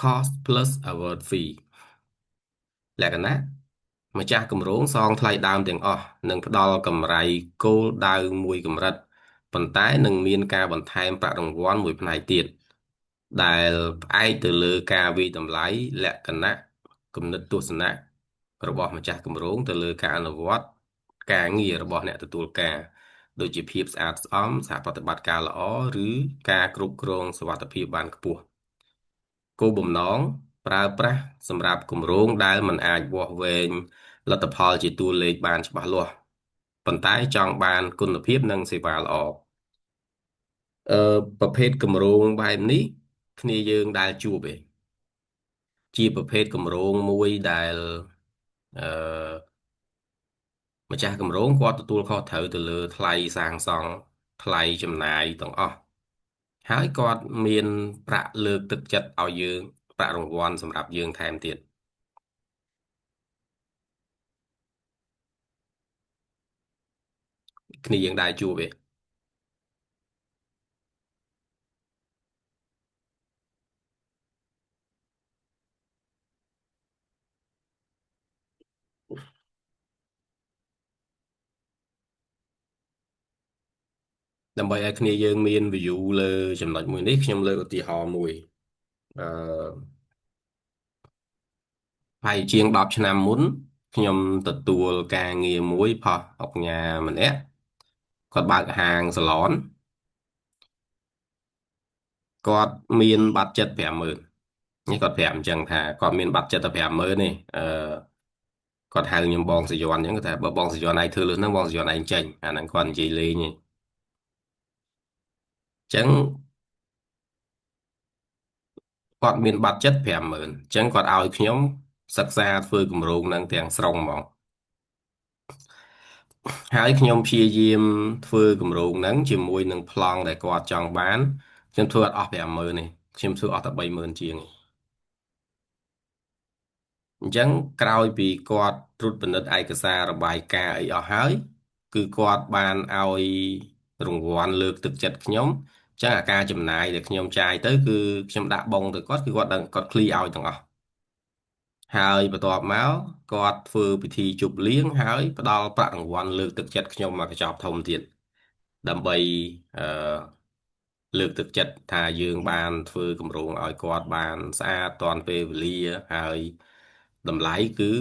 cost plus award fee លក្ខណៈម្ចាស់គម្រោងសងថ្លៃដើមទាំងអស់និងផ្ដល់កម្រៃគោលដៅមួយកម្រិតប៉ុន្តែនឹងមានការបន្ថែមប្រាក់រង្វាន់មួយផ្នែកទៀតដែលផ្អែកទៅលើការវិយតម្លៃលក្ខណៈគំនិតទស្សនៈរបស់ម្ចាស់គម្រោងទៅលើការអនុវត្តការងាររបស់អ្នកទទួលការដូចជាភាពស្អាតស្អំសហប្រតិបត្តិការល្អឬការគ្រប់គ្រងសុវត្ថិភាពបានខ្ពស់គោលបំណងប្រើប្រាស់សម្រាប់គម្រោងដែលមិនអាចវាស់វែងលទ្ធផលជាតួលេខបានច្បាស់លាស់ប៉ុន្តែចង់បានគុណភាពនិងសេវាល្អប្រភេទគម្រោងបែបនេះគ្នាយើងដែលជួបឯងជាប្រភេទគម្រោងមួយដែលអឺម្ចាស់គម្រោងគាត់ទទួលខុសត្រូវទៅលើថ្លៃសាងសង់ថ្លៃចំណាយទាំងអស់ហើយគាត់មានប្រាក់លើកទឹកចិត្តឲ្យយើងប្រាក់រង្វាន់សម្រាប់យើងថែមទៀតគ្នាយើងដែលជួបឯងដើម្បីឲ្យគ្នាយើងមាន view លើចំណុចមួយនេះខ្ញុំលើកឧទាហរណ៍មួយអឺហើយជាង10ឆ្នាំមុនខ្ញុំទទួលការងារមួយផុសអុកញ៉ាម្នាក់គាត់បើកហាងសាឡនគាត់មានបាតចិត្ត50000នេះគាត់ប្រាប់អញ្ចឹងថាគាត់មានបាត់ចិត្តតែ50000នេះគាត់ហៅខ្ញុំបងសយ័នអញ្ចឹងគាត់ថាបើបងសយ័នឯងធ្វើលុះហ្នឹងបងសយ័នឯងចេញអាហ្នឹងគាត់និយាយលេងឯងអញ្ចឹងគាត់មានបាត់ចិត្ត50000អញ្ចឹងគាត់ឲ្យខ្ញុំសិក្សាធ្វើគម្រោងហ្នឹងទាំងស្រុងហ្មងហើយខ្ញុំព្យាយាមធ្វើគម្រោងហ្នឹងជាមួយនឹងប្លង់ដែលគាត់ចង់បានខ្ញុំធ្វើអត់អស់50000នេះខ្ញុំធ្វើអស់តែ30000ជាងឯងអញ្ចឹងក្រោយពីគាត់ត្រួតពិនិត្យឯកសាររបាយការណ៍អីអស់ហើយគឺគាត់បានឲ្យរង្វាន់លើកទឹកចិត្តខ្ញុំអញ្ចឹងអាការចំណាយដែលខ្ញុំចាយទៅគឺខ្ញុំដាក់បង់ទៅគាត់គឺគាត់ដឹងគាត់ឃ្លីឲ្យទាំងអស់ហើយបន្ទាប់មកគាត់ធ្វើពិធីជប់លៀងហើយផ្ដល់ប្រាក់រង្វាន់លើកទឹកចិត្តខ្ញុំមកកញ្ចប់ធំទៀតដើម្បីអឺលើកទឹកចិត្តថាយើងបានធ្វើគម្រោងឲ្យគាត់បានស្អាតទាន់ពេលវេលាហើយតម្លៃគឺ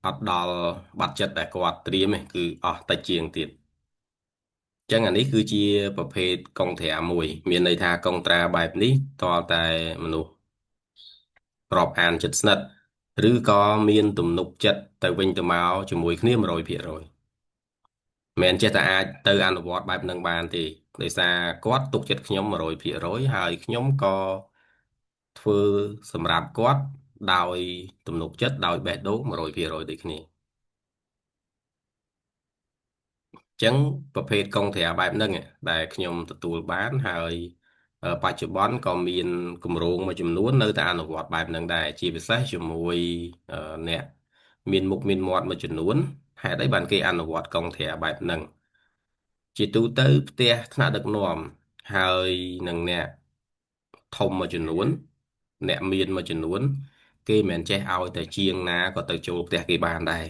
អត់ដល់បាត់ចិត្តដែលគាត់ត្រៀមទេគឺអស់តិចជាងទៀតចឹងអានេះគឺជាប្រភេទកុងត្រាមួយមានន័យថាកុងត្រាបែបនេះតើតែមនុស្សរាប់អានចិត្តស្និទ្ធឬក៏មានទំនុកចិត្តទៅវិញទៅមកជាមួយគ្នា100%មិនចេះតែអាចទៅអនុវត្តបែបហ្នឹងបានទេដោយសារគាត់ទុកចិត្តខ្ញុំ100%ហើយខ្ញុំក៏ធ្វើសម្រាប់គាត់ដោយទំនុកចិត្តដោយបេះដូង100%ដូចគ្នាអញ្ចឹងប្រភេទកុងត្រាបែបហ្នឹងឯងដែលខ្ញុំទទួលបានហើយបច្ចុប្បន្នក៏មានគម្រោងមួយចំនួននៅតែអនុវត្តបែបហ្នឹងដែរជាពិសេសជាមួយអ្នកមានមុខមានមាត់មួយចំនួនហេតុអីបានគេអនុវត្តកុងត្រាបែបហ្នឹងជាទូទៅផ្ទះថ្នាក់ដឹកនាំហើយនឹងអ្នកធំមួយចំនួនអ្នកមានមួយចំនួនគេមិនមែនចេះឲ្យតែជាងណាក៏ទៅចូលផ្ទះគេបានដែរ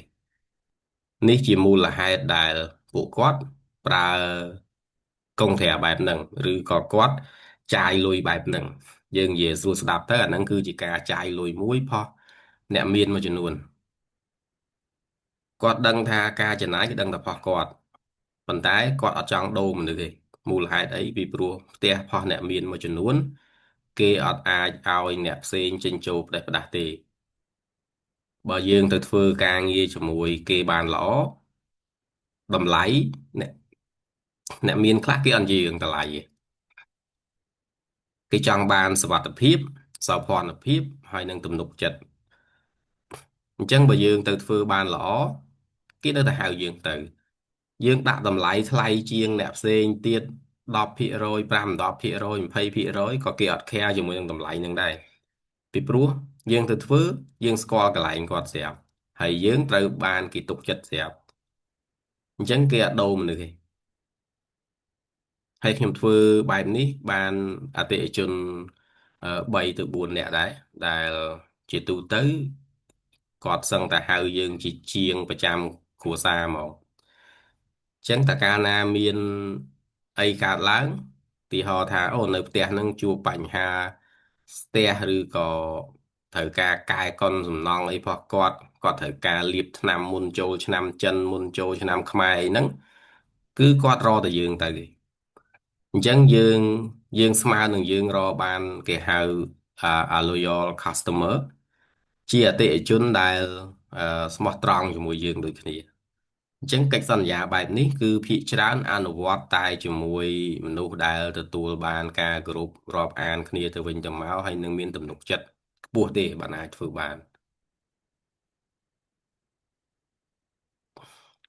នេះជាមូលហេតុដែលពួកគាត់ប្រើកុងត្រាបែបហ្នឹងឬក៏គាត់ចាយលុយបែបហ្នឹងយើងនិយាយស្រួលស្ដាប់ទៅអាហ្នឹងគឺជាការចាយលុយមួយផុសអ្នកមានមួយចំនួនគាត់ដឹងថាការចំណាយគឺដឹងតែផុសគាត់ប៉ុន្តែគាត់អត់ចង់ដូរមនុស្សទេមូលហេតុអីពីព្រោះផ្ទះផុសអ្នកមានមួយចំនួនគេអត់អាចឲ្យអ្នកផ្សេងចេញចូលផ្ដេសផ្ដាសទេបើយើងទៅធ្វើការងារជាមួយគេបានល្អតម្លៃអ្នកអ្នកមានខ្លះគេអត់និយាយរឿងតម្លៃទេគេចង់បានសុវត្ថិភាពសោភ័ណភាពហើយនឹងទំនុកចិត្តអញ្ចឹងបើយើងទៅធ្វើបានល្អគេនៅតែហៅយើងទៅយើងដាក់តម្លៃថ្លៃជាងអ្នកផ្សេងទៀត10% 5 10% 20%ក៏គេអត់ care ជាមួយនឹងតម្លៃនឹងដែរពីព្រោះយើងទៅធ្វើយើងស្គាល់កន្លែងគាត់ស្រាប់ហើយយើងត្រូវបានគេទុកចិត្តស្រាប់អញ្ចឹងគេអត់ដូរមនុស្សទេហើយខ្ញុំធ្វើបែបនេះបានអតិថិជន 3ទៅ4នាក់ដែរដែលជាទូទៅគាត់សឹងតែហៅយើងជាជាងប្រចាំគ្រួសារមកអញ្ចឹងតើកាលណាមានអីកើតឡើងទីហោថាអូនៅផ្ទះនឹងជួបបញ្ហាស្ទះឬក៏ត្រូវការកែកុនសំណង់អីផងគាត់ត្រូវការលាបថ្នាំមុនចូលឆ្នាំចិនមុនចូលឆ្នាំខ្មែរអីហ្នឹងគឺគាត់រកតែយើងទៅទេអញ្ចឹងយើងស្មើនឹងយើងរកបានគេហៅloyal customer ជាអតិថិជនដែលស្មោះត្រង់ជាមួយយើងដូចគ្នាអញ្ចឹងកិច្ចសន្យាបែបនេះគឺភាគច្រើនអនុវត្តតែជាមួយមនុស្សដែលទទួលបានការគោរពរាប់អានគ្នាទៅវិញទៅមកហើយនឹងមានទំនុកចិត្តខ្ពស់ទេបានអាចធ្វើបាន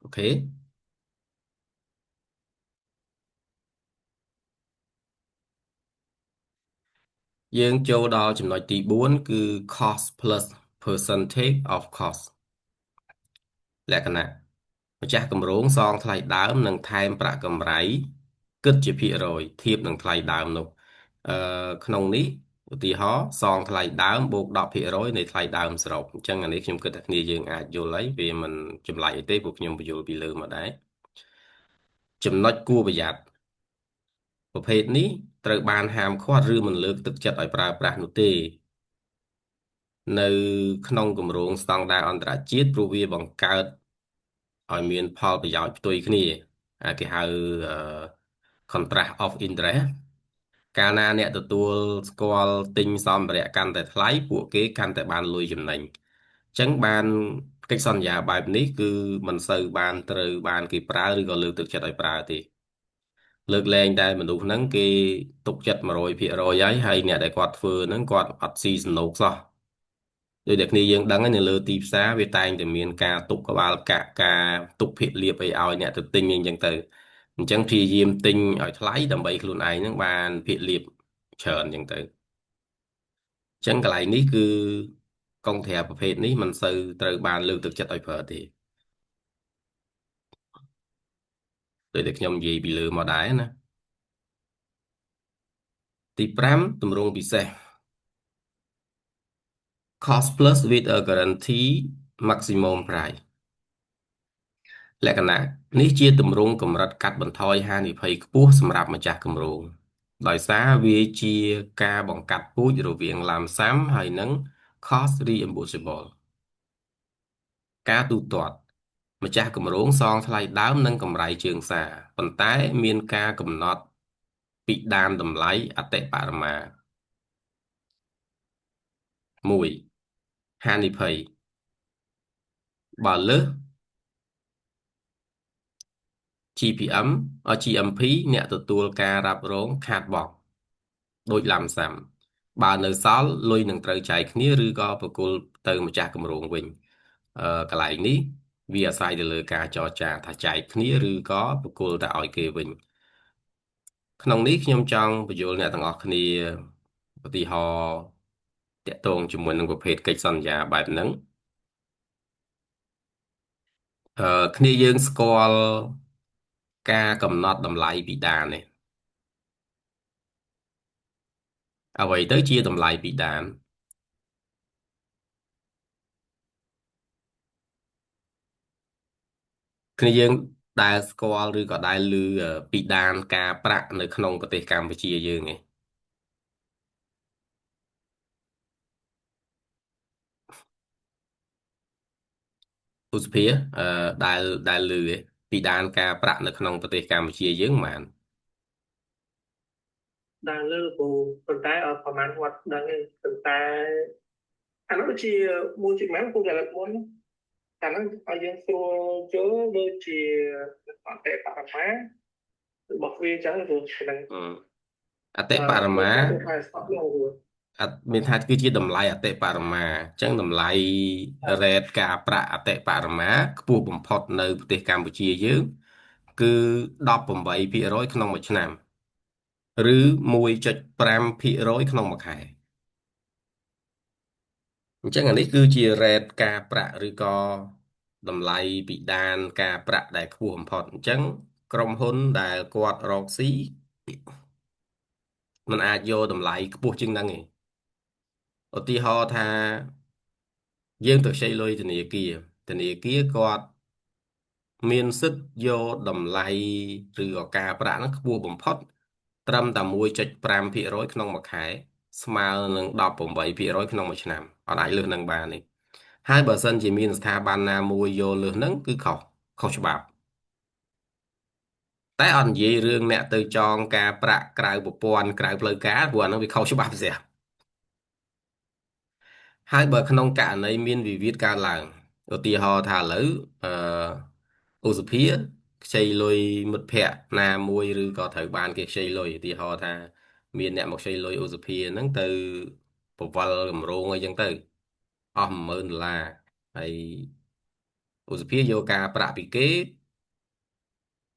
អូខេយើងចូលដល់ចំណុចទី4គឺ cost plus percentage of cost លក្ខណៈម្ចាស់គម្រោងសងថ្លៃដើមនិងថែមប្រាក់កម្រៃគិតជាភាគរយធៀបនឹងថ្លៃដើមនោះក្នុងនេះឧទាហរណ៍សងថ្លៃដើមបូក10%នៃថ្លៃដើមសរុបអញ្ចឹងអានេះខ្ញុំគិតថាគ្នាយើងអាចយល់ហើយវាមិនចម្លែកអីទេព្រោះខ្ញុំបញ្យល់ពីលើមកដែរចំណុចគួរប្រយ័ត្នប្រភេទនេះត្រូវបានហាមឃាត់ឬមិនលើកទឹកចិត្តឲ្យប្រើប្រាស់នោះទេនៅក្នុងគម្រោងស្តង់ដារអន្តរជាតិព្រោះវាបង្កើតឲ្យមានផលប្រយោជន៍ផ្ទុយគ្នាគេហៅអឺ contrast of interest កាលណាអ្នកទទួលស្គាល់ទិញសម្ភារៈកាន់តែថ្លៃពួកគេកាន់តែបានលុយចំណេញអញ្ចឹងបានកិច្ចសន្យាបែបនេះគឺមិនសូវបានត្រូវបានគេប្រើឬក៏លើកទឹកចិត្តឲ្យប្រើទេលើកលែងតែមនុស្សហ្នឹងគេទុកចិត្ត100%ហើយអ្នកដែលគាត់ធ្វើហ្នឹងគាត់អត់ស៊ីសំណូកសោះដូចតែគ្នាយើងដឹងហើយនៅលើទីផ្សារវាតែងតែមានការទុកក្បាលកាក់ការទុកភាគលាភអីឲ្យអ្នកទៅទិញអីចឹងទៅអញ្ចឹងព្យាយាមទិញឲ្យថ្លៃដើម្បីខ្លួនឯងហ្នឹងបានភាគលាភច្រើនចឹងទៅអញ្ចឹងកន្លែងនេះគឺកុងត្រាប្រភេទនេះមិនសូវត្រូវបានលើកទឹកចិត្តឲ្យប្រើទេដូចតែខ្ញុំនិយាយពីលើមកដែរណាទី5ទម្រង់ពិសេស cost plus with a guarantee maximum price លក្ខណៈនេះជាទម្រង់កម្រិតកាត់បន្ថយហានិភ័យខ្ពស់សម្រាប់ម្ចាស់គម្រោងដោយសារវាជាការបង្កាត់ពូជរវាងឡាំសាំហើយនិង cost reimbursable ការទូទាត់ម្ចាស់គម្រោងសងថ្លៃដើមនិងកម្រៃជើងសារប៉ុន្តែមានការកំណត់ពិដានតម្លៃអតិបរមា1ហានិភ័យបើលើស GPM GMP អ្នកទទួលការរ៉ាប់រងខាតបង់ដូចឡាំសាំបើនៅសល់លុយនឹងត្រូវចែកគ្នាឬក៏ប្រគល់ទៅម្ចាស់គម្រោងវិញកន្លែងនេះវាអាស្រ័យទៅលើការចរចាថាចែកគ្នាឬក៏ប្រគល់ទៅឲ្យគេវិញក្នុងនេះខ្ញុំចង់បញ្យល់អ្នកទាំងអស់គ្នាឧទាហរណ៍តកតងជាមួយនឹងប្រភេទកិច្ចសន្យាបែបហ្នឹងគ្នាយើងស្គាល់ការកំណត់តម្លៃពីដាននេះអ្វីទៅជាតម្លៃពីដានគ្នាយើងដែលស្គាល់ឬក៏ដែលឮពីដានការប្រាក់នៅក្នុងប្រទេសកម្ពុជាយើងឯងឧស្ភាអឺដែលឮឯងពីដានការប្រាក់នៅក្នុងប្រទេសកម្ពុជាយើងហ្មងដែលលើពូប៉ុន្តែអត់ប្រហែលគាត់ដឹងទេប៉ុន្តែអានោះដូចជាមួយជាម៉ែពូកន្លឹកមុនអាហ្នឹងឲ្យយើងស្រួលយល់ដូចជាអតិបរមារបស់វាអញ្ចឹងគឺហ្នឹងអតិបរមាតែស្អប់នោះអត់មានថាគឺជាតម្លៃអតិបរមាអញ្ចឹងតម្លៃរ៉េតការប្រាក់អតិបរមាខ្ពស់បំផុតនៅប្រទេសកម្ពុជាយើងគឺ18%ក្នុងមួយឆ្នាំឬ1.5%ក្នុងមួយខែអញ្ចឹងអានេះគឺជារ៉េតការប្រាក់ឬក៏តម្លៃពិដានការប្រាក់ដែលខ្ពស់បំផុតអញ្ចឹងក្រុមហ៊ុនដែលគាត់រកស៊ីมันអាចយកតម្លៃខ្ពស់ជាងហ្នឹងឯង ឧទាហរណ៍ថាយើងទៅខ្ចីលុយធនាគារគាត់មានសិទ្ធិយកតម្លៃឬក៏ការប្រាក់ហ្នឹងខ្ពស់បំផុតត្រឹមតែ1.5%ក្នុងមួយខែស្មើនឹង18%ក្នុងមួយឆ្នាំអត់អាចលើសនឹងបានទេហើយបើសិនជាមានស្ថាប័នណាមួយយកលើសហ្នឹងគឺខុសច្បាប់តែអត់និយាយរឿងអ្នកទៅចងការប្រាក់ក្រៅប្រព័ន្ធក្រៅផ្លូវការព្រោះអាហ្នឹងវាខុសច្បាប់ស្រាប់ហើយបើក្នុងករណីមានវិវាទកើតឡើងឧទាហរណ៍ថាឥឡូវអឧសភាខ្ចីលុយមិត្តភ័ក្តិណាមួយឬក៏ត្រូវបានគេខ្ចីលុយឧទាហរណ៍ថាមានអ្នកមកខ្ចីលុយឧសភាហ្នឹងទៅបវលគម្រោងអីចឹងទៅអស់10000 ដុល្លារហើយឧសភាយកការប្រាក់ពីគេ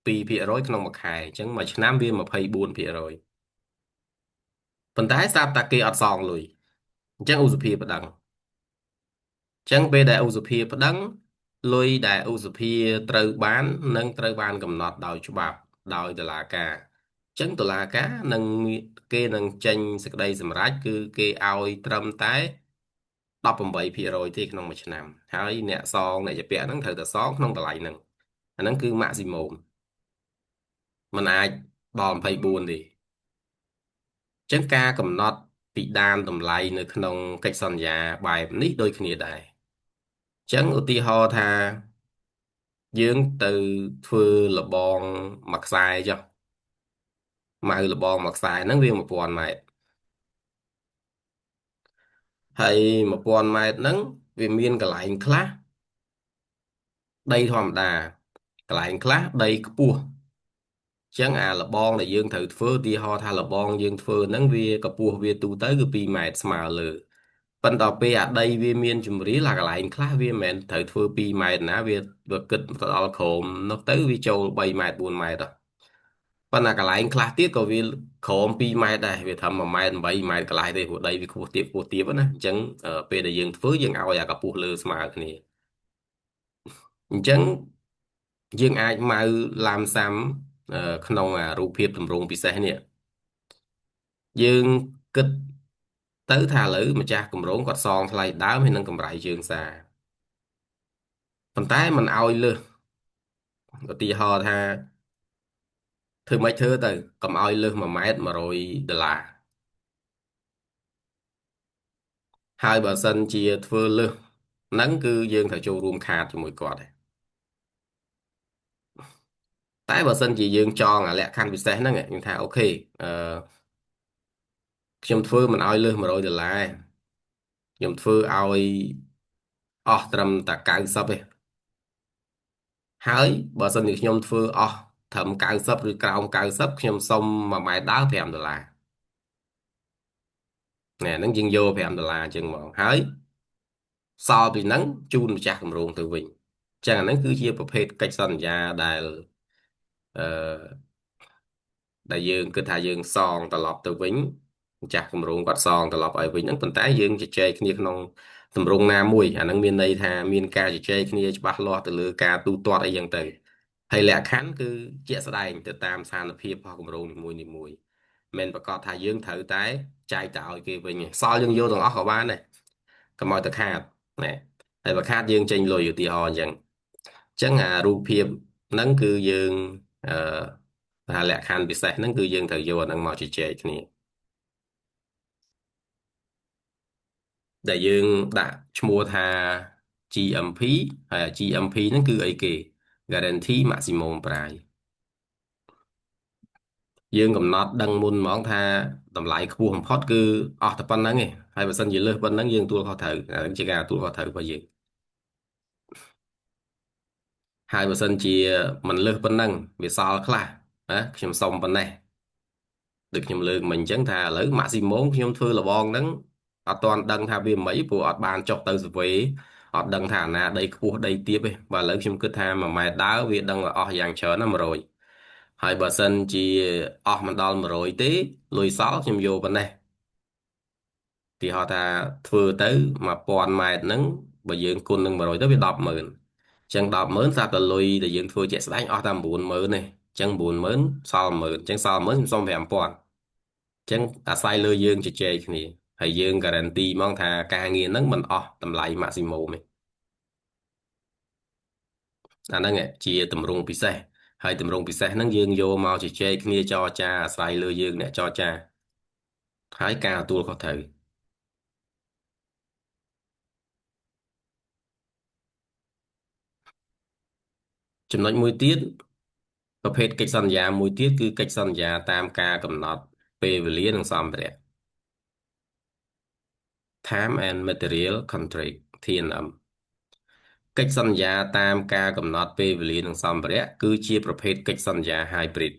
2%ក្នុងមួយខែអញ្ចឹងមួយឆ្នាំវា24%ប៉ុន្តែស្រាប់តែគេអត់សងលុយអញ្ចឹងឧសភាប្តឹង ចឹងពេលដែលឧសភាប្តឹងលុយដែលឧសភាត្រូវបាននឹងត្រូវបានកំណត់ដោយច្បាប់ដោយតុលាការចឹងតុលាការនឹងគេនឹងចេញសេចក្តីសម្រេចគឺគេឲ្យត្រឹមតែ18%ទេក្នុងមួយឆ្នាំហើយអ្នកសងអ្នកជាពាក់ហ្នឹងត្រូវតែសងក្នុងតម្លៃហ្នឹងអាហ្នឹងគឺ maximum มันអាចដល់24ទេចឹងការកំណត់ពីដានតម្លៃនៅក្នុងកិច្ចសន្យាបែបនេះដូចគ្នាដែរចឹងឧទាហរណ៍ថាយើងទៅធ្វើលបងមួយខ្សែចុះម៉ៅលបងមួយខ្សែហ្នឹងវា1000 ម៉ែត្រហើយ1000 ម៉ែត្រហ្នឹងវាមានកន្លែងខ្លះដីធម្មតាកន្លែងខ្លះដីខ្ពស់ចឹងអាលបងដែលយើងត្រូវធ្វើឧទាហរណ៍ថាលបងយើងធ្វើហ្នឹងវាកម្ពស់វាទូទៅគឺ2 ម៉ែត្រស្មើលើប៉ុន្តែពេលអាដីវាមានជម្រាលអាកន្លែងខ្លះវាមិនមែនត្រូវធ្វើ2 ម៉ែត្រណាវាគិតទៅដល់ក្រោមនោះទៅវាចូល3 ម៉ែត្រ4 ម៉ែត្រប៉ុន្តែកន្លែងខ្លះទៀតក៏វាក្រោម2 ម៉ែត្រដែរវាត្រឹម1 ម៉ែត្រ 8 ម៉ែត្រកន្លះទេព្រោះដីវាខ្ពស់ទាបណាអញ្ចឹងពេលដែលយើងធ្វើយើងឲ្យអាកម្ពស់លើស្មើគ្នាអញ្ចឹងយើងអាចម៉ៅឡាមសាំក្នុងអារូបភាពទម្រង់ពិសេសនេះយើងគិតទៅថាឥឡូវម្ចាស់គម្រោងគាត់សងថ្លៃដើមហើយនឹងកម្រៃជើងសារប៉ុន្តែมันឲ្យលើសឧទាហរណ៍ថាធ្វើម៉េចធ្វើទៅកុំឲ្យលើស1 ម៉ែត្រ100 ដុល្លារហើយបើសិនជាធ្វើលើសហ្នឹងគឺយើងត្រូវចូលរួមខាតជាមួយគាត់ដែរតែបើសិនជាយើងចងអាលក្ខខណ្ឌពិសេសហ្នឹងយើងថាអូខេអឺខ្ញុំធ្វើមិនឲ្យលើស100 ដុល្លារខ្ញុំធ្វើឲ្យអស់ត្រឹមតែ90ទេហើយបើសិនជាខ្ញុំធ្វើអស់ត្រឹម90ឬក្រោម90ខ្ញុំសុំ1 ម៉ែត្រដើរ5 ដុល្លារណែហ្នឹងយើងយក5 ដុល្លារអញ្ចឹងមកហើយសល់ពីហ្នឹងជូនម្ចាស់គម្រោងទៅវិញអញ្ចឹងអាហ្នឹងគឺជាប្រភេទកិច្ចសន្យាដែលអឺដែលយើងគិតថាយើងសងត្រឡប់ទៅវិញម្ចាស់គម្រោងគាត់សងត្រឡប់ឲ្យវិញហ្នឹងប៉ុន្តែយើងជជែកគ្នាក្នុងទម្រង់ណាមួយអាហ្នឹងមានន័យថាមានការជជែកគ្នាច្បាស់លាស់ទៅលើការទូទាត់អីយ៉ាងទៅហើយលក្ខខណ្ឌគឺជាក់ស្ដែងទៅតាមស្ថានភាពរបស់គម្រោងនីមួយៗមិនប្រកាសថាយើងត្រូវតែចែកទៅឲ្យគេវិញទេសល់យើងយកទាំងអស់ក៏បានដែរកុំឲ្យទៅខាតណែហើយបើខាតយើងចេញលុយឧទាហរណ៍អញ្ចឹងអារូបភាពហ្នឹងគឺយើងអឺថាលក្ខខណ្ឌពិសេសហ្នឹងគឺយើងត្រូវយកអាហ្នឹងមកជជែកគ្នាដែលយើងដាក់ឈ្មោះថា GMP ហើយ GMP ហ្នឹងគឺអីគេ Guarantee Maximum Price យើងកំណត់ដឹងមុនហ្មងថាតម្លៃខ្ពស់បំផុតគឺអស់តែប៉ុណ្្នឹងឯងហើយបើសិនជាលើសប៉ុណ្្នឹងយើងទទួលខុសត្រូវអាហ្នឹងជាការទទួលខុសត្រូវរបស់យើងហើយបើសិនជាមិនលើសប៉ុណ្្នឹងវាសល់ខ្លះណាខ្ញុំសុំប៉ុណ្ណេះដូចខ្ញុំលើកមិញអញ្ចឹងថាឥឡូវ maximum ខ្ញុំធ្វើលបងហ្នឹងអត់ទាន់ដឹងថាវាមិនព្រោះអត់បានចុះទៅsurvey អត់ដឹងថាអាណាដីខ្ពស់ដីទាបទេបើឥឡូវខ្ញុំគិតថា1 ម៉ែត្រដើរវាដឹងថាអស់យ៉ាងច្រើនណា100ហើយបើសិនជាអស់មិនដល់100ទេលុយសល់ខ្ញុំយកប៉ុណ្ណេះទីហោថាធ្វើទៅ1000 ម៉ែត្រហ្នឹងបើយើងគុណនឹង100ទៅវា100000អញ្ចឹង100000ស្រាប់តែលុយដែលយើងធ្វើជាក់ស្ដែងអស់តែ90000ទេអញ្ចឹង90000សល់10000អញ្ចឹងសល់10000ខ្ញុំសុំ5000អញ្ចឹងអាស្រ័យលើយើងជជែកគ្នា ហើយយើង guarantee ហ្មងថាការងារហ្នឹងមិនអស់តម្លៃ maximum ទេអាហ្នឹងឯងជាទម្រង់ពិសេសហើយទម្រង់ពិសេសហ្នឹងយើងយកមកជជែកគ្នាចរចាអាស្រ័យលើយើងអ្នកចរចាហើយការទទួលខុសត្រូវចំណុចមួយទៀតប្រភេទកិច្ចសន្យាមួយទៀតគឺកិច្ចសន្យាតាមការកំណត់ពេលវេលានិងសម្ភារៈ Time and Material Contract TNM កិច្ចសន្យាតាមការកំណត់ពេលវេលានិងសម្ភារៈគឺជាប្រភេទកិច្ចសន្យា hybrid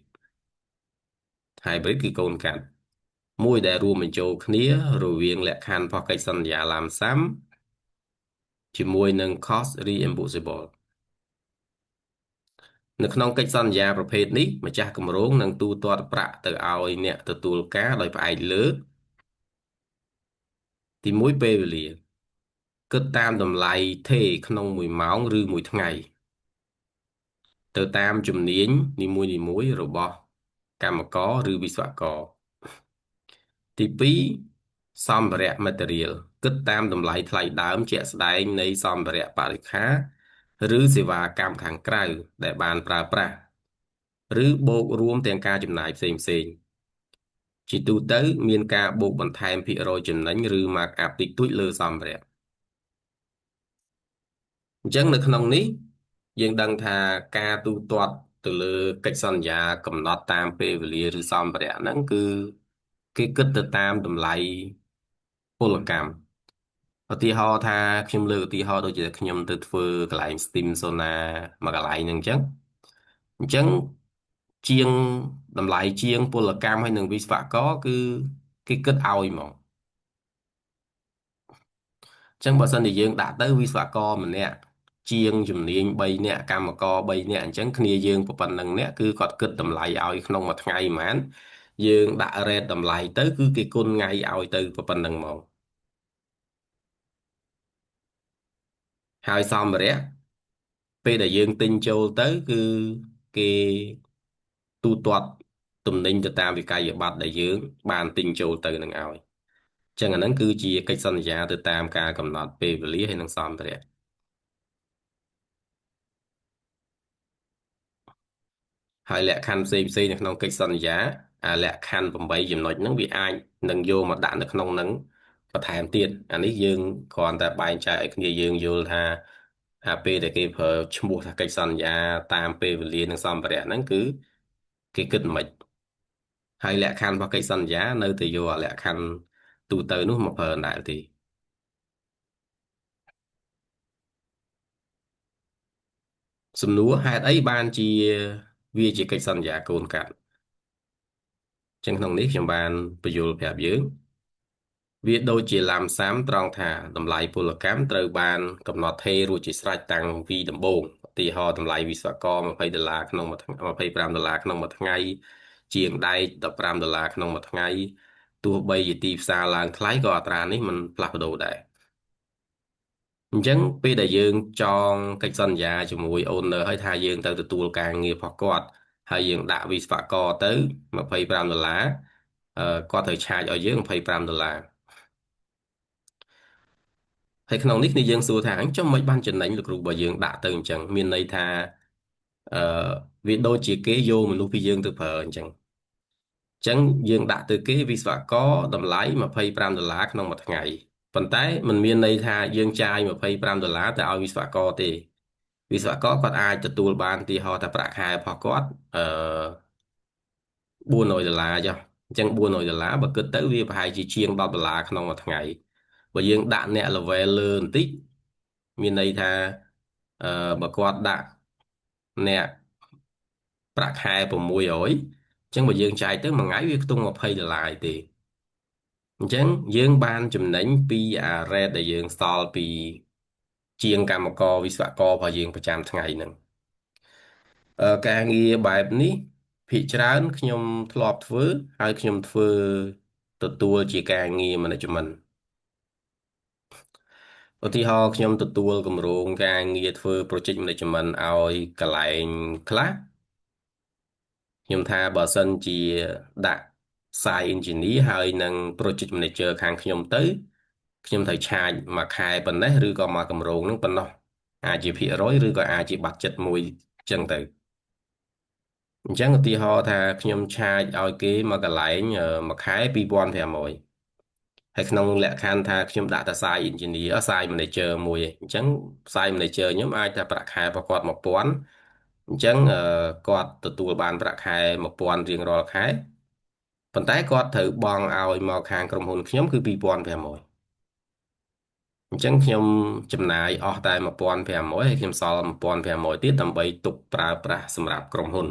hybrid គឺកូនកាត់មួយដែលរួមបញ្ចូលគ្នារវាងលក្ខខណ្ឌផុសកិច្ចសន្យាឡាមសាំជាមួយនឹង cost reimbursable នៅក្នុងកិច្ចសន្យាប្រភេទនេះម្ចាស់គម្រោងនឹងទូទាត់ប្រាក់ទៅឲ្យអ្នកទទួលការដោយផ្អែកលើទី1ពេលវេលាគិតតាមតម្លៃថេរក្នុង1 ម៉ោងឬ1ថ្ងៃទៅតាមជំនាញនីមួយៗរបស់កម្មករឬវិស្វករទី2សម្ភារៈ material គិតតាមតម្លៃថ្លៃដើមជាក់ស្ដែងនៃសម្ភារៈបរិក្ខារឬសេវាកម្មខាងក្រៅដែលបានប្រើប្រាស់ឬបូករួមទាំងការចំណាយផ្សេងជាទូទៅមានការបូកបន្ថែមភាគរយចំណេញឬ mark up តិចតួចលើសម្ភារៈអញ្ចឹងនៅក្នុងនេះយើងដឹងថាការទូទាត់ទៅលើកិច្ចសន្យាកំណត់តាមពេលវេលាឬសម្ភារៈហ្នឹងគឺគេគិតទៅតាមតម្លៃពលកម្មឧទាហរណ៍ថាខ្ញុំលើកឧទាហរណ៍ដូចជាខ្ញុំទៅធ្វើកន្លែង Steam Sauna មួយកន្លែងហ្នឹងអញ្ចឹងជាងតម្លៃជាងពលកម្មហើយនឹងវិស្វករគឺគេគិតឲ្យហ្មងអញ្ចឹងបើសិនជាយើងដាក់ទៅវិស្វករម្នាក់ជាងជំនាញ3នាក់កម្មករ3នាក់អញ្ចឹងគ្នាយើងប៉ុណ្ណឹងនាក់គឺគាត់គិតតម្លៃឲ្យក្នុងមួយថ្ងៃហ្មងយើងដាក់ rate តម្លៃទៅគឺគេគុណថ្ងៃឲ្យទៅប៉ុណ្ណឹងហ្មងហើយសម្ភារៈពេលដែលយើងទិញចូលទៅគឺគេទូទាត់ទំនិញទៅតាមវិក័យប័ត្រដែលយើងបានទិញចូលទៅនឹងឲ្យចឹងអាហ្នឹងគឺជាកិច្ចសន្យាទៅតាមការកំណត់ពេលវេលាហើយនិងសម្ភារៈហើយលក្ខខណ្ឌផ្សេងនៅក្នុងកិច្ចសន្យាលក្ខខណ្ឌ8ចំណុចហ្នឹងវាអាចនឹងយកមកដាក់នៅក្នុងហ្នឹងបន្ថែមទៀតអានេះយើងគ្រាន់តែបែងចែកឲ្យគ្នាយើងយល់ថាពេលដែលគេប្រើឈ្មោះថាកិច្ចសន្យាតាមពេលវេលានិងសម្ភារៈហ្នឹងគឺគេគិតមិនហើយលក្ខខណ្ឌរបស់កិច្ចសន្យានៅតែយកអាលក្ខខណ្ឌទូទៅនោះមកប្រើដែរទេសំណួរហេតុអីបានជាវាជាកិច្ចសន្យាកូនកាត់ចឹងក្នុងនេះខ្ញុំបានបញ្យល់ប្រាប់យើងវាដូចជាឡាំសាំត្រង់ថាតម្លៃពលកម្មត្រូវបានកំណត់ថេររួចជាស្រេចតាំងពីដំបូងឧទាហរណ៍តម្លៃវិស្វករ$20ក្នុងមួយថ្ងៃ$25ក្នុងមួយថ្ងៃជាងដែក$15ក្នុងមួយថ្ងៃទោះបីជាទីផ្សារឡើងថ្លៃក៏អត្រានេះមិនផ្លាស់ប្ដូរដែរអញ្ចឹងពេលដែលយើងចងកិច្ចសន្យាជាមួយ owner ហើយថាយើងទៅទទួលការងាររបស់គាត់ហើយយើងដាក់វិស្វករទៅ$25គាត់ត្រូវឆាចឲ្យយើង$25ហើយក្នុងនេះគ្នាយើងសួរថាអញ្ចឹងមិនបានចំណេញលោកគ្រូបើយើងដាក់ទៅអញ្ចឹងមានន័យថាអឺវាដូចជាគេយកមនុស្សពីយើងទៅប្រើអញ្ចឹងអញ្ចឹងយើងដាក់ទៅគេវិស្វករតម្លៃ$25ក្នុងមួយថ្ងៃប៉ុន្តែมันមានន័យថាយើងចាយ$25ទៅឲ្យវិស្វករទេវិស្វករគាត់អាចទទួលបានទីហោថាប្រាក់ខែរបស់គាត់$400ចុះអញ្ចឹង$400បើគិតទៅវាប្រហែលជាជាង$10ក្នុងមួយថ្ងៃបើយើងដាក់អ្នក level លើបន្តិចមានន័យថាអឺបើគាត់ដាក់អ្នកប្រាក់ខែ600អញ្ចឹងបើយើងចែកទៅមួយថ្ងៃវាខ្ទង់$20ទេអញ្ចឹងយើងបានចំណេញពីrate ដែលយើងសល់ពីជាងកម្មករវិស្វកររបស់យើងប្រចាំថ្ងៃហ្នឹងការងារបែបនេះភាគច្រើនខ្ញុំធ្លាប់ធ្វើហើយខ្ញុំធ្វើទទួលជាការងារ management ឧទាហរណ៍ខ្ញុំទទួលគម្រោងការងារធ្វើ project management ឲ្យកន្លែងខ្លះខ្ញុំថាបើសិនជាដាក់ Site Engineer ហើយនិង Project Manager ខាងខ្ញុំទៅខ្ញុំត្រូវឆាចមួយខែប៉ុណ្ណេះឬក៏មួយគម្រោងហ្នឹងប៉ុណ្ណោះអាចជាភាគរយឬក៏អាចជាបាត់ចិត្តមួយចឹងទៅអញ្ចឹងឧទាហរណ៍ថាខ្ញុំឆាចឲ្យគេមកកន្លែងមួយខែ2500ហើយក្នុងលក្ខខណ្ឌថាខ្ញុំដាក់តែ Site Engineer Site Manager មួយឯងអញ្ចឹង Site Manager ខ្ញុំអាចតែប្រាក់ខែរបស់គាត់1000អញ្ចឹងគាត់ទទួលបានប្រាក់ខែ1000រៀងរាល់ខែប៉ុន្តែគាត់ត្រូវបង់ឲ្យមកខាងក្រុមហ៊ុនខ្ញុំគឺ2500អញ្ចឹងខ្ញុំចំណាយអស់តែ1500ហើយខ្ញុំសល់1500ទៀតដើម្បីទុកប្រើប្រាស់សម្រាប់ក្រុមហ៊ុន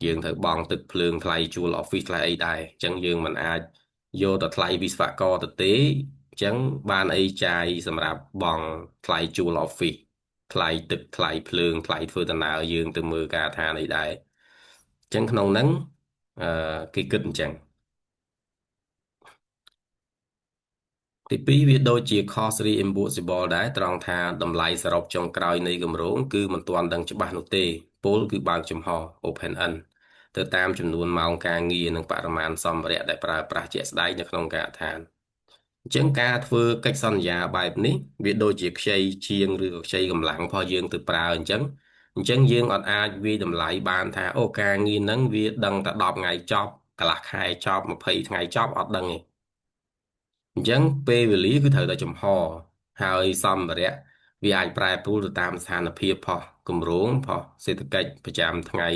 យើងត្រូវបង់ទឹកភ្លើងថ្លៃជួល office ថ្លៃអីដែរអញ្ចឹងយើងមិនអាចយកតែថ្លៃវិស្វករទៅទេអញ្ចឹងបានអីចាយសម្រាប់បង់ថ្លៃជួល office ថ្លៃទឹកថ្លៃភ្លើងថ្លៃធ្វើដំណើរយើងទៅមើលការឋានអីដែរអញ្ចឹងក្នុងហ្នឹងអឺគេគិតអញ្ចឹង ទីពីរវាដូចជា cost reimbursable ដែរត្រង់ថាតម្លៃសរុបចុងក្រោយនៃគម្រោងគឺមិនទាន់ដឹងច្បាស់នោះទេពលគឺបើកចំហ open end ទៅតាមចំនួនម៉ោងការងារនិងបរិមាណសម្ភារៈដែលប្រើប្រាស់ជាក់ស្ដែងនៅក្នុងការដ្ឋានអញ្ចឹងការធ្វើកិច្ចសន្យាបែបនេះវាដូចជាខ្ចីជាងឬក៏ខ្ចីកម្លាំងរបស់យើងទៅប្រើអញ្ចឹងយើងអត់អាចវាយតម្លៃបានថាអូការងារហ្នឹងវាដឹងតែ10ថ្ងៃចប់កន្លះខែចប់20ថ្ងៃចប់អត់ដឹងទេ អញ្ចឹងពេលវេលាគឺត្រូវតែចំហហើយសម្ភារៈវាអាចប្រែប្រួលទៅតាមស្ថានភាពផុសគម្រោងផុសសេដ្ឋកិច្ចប្រចាំថ្ងៃ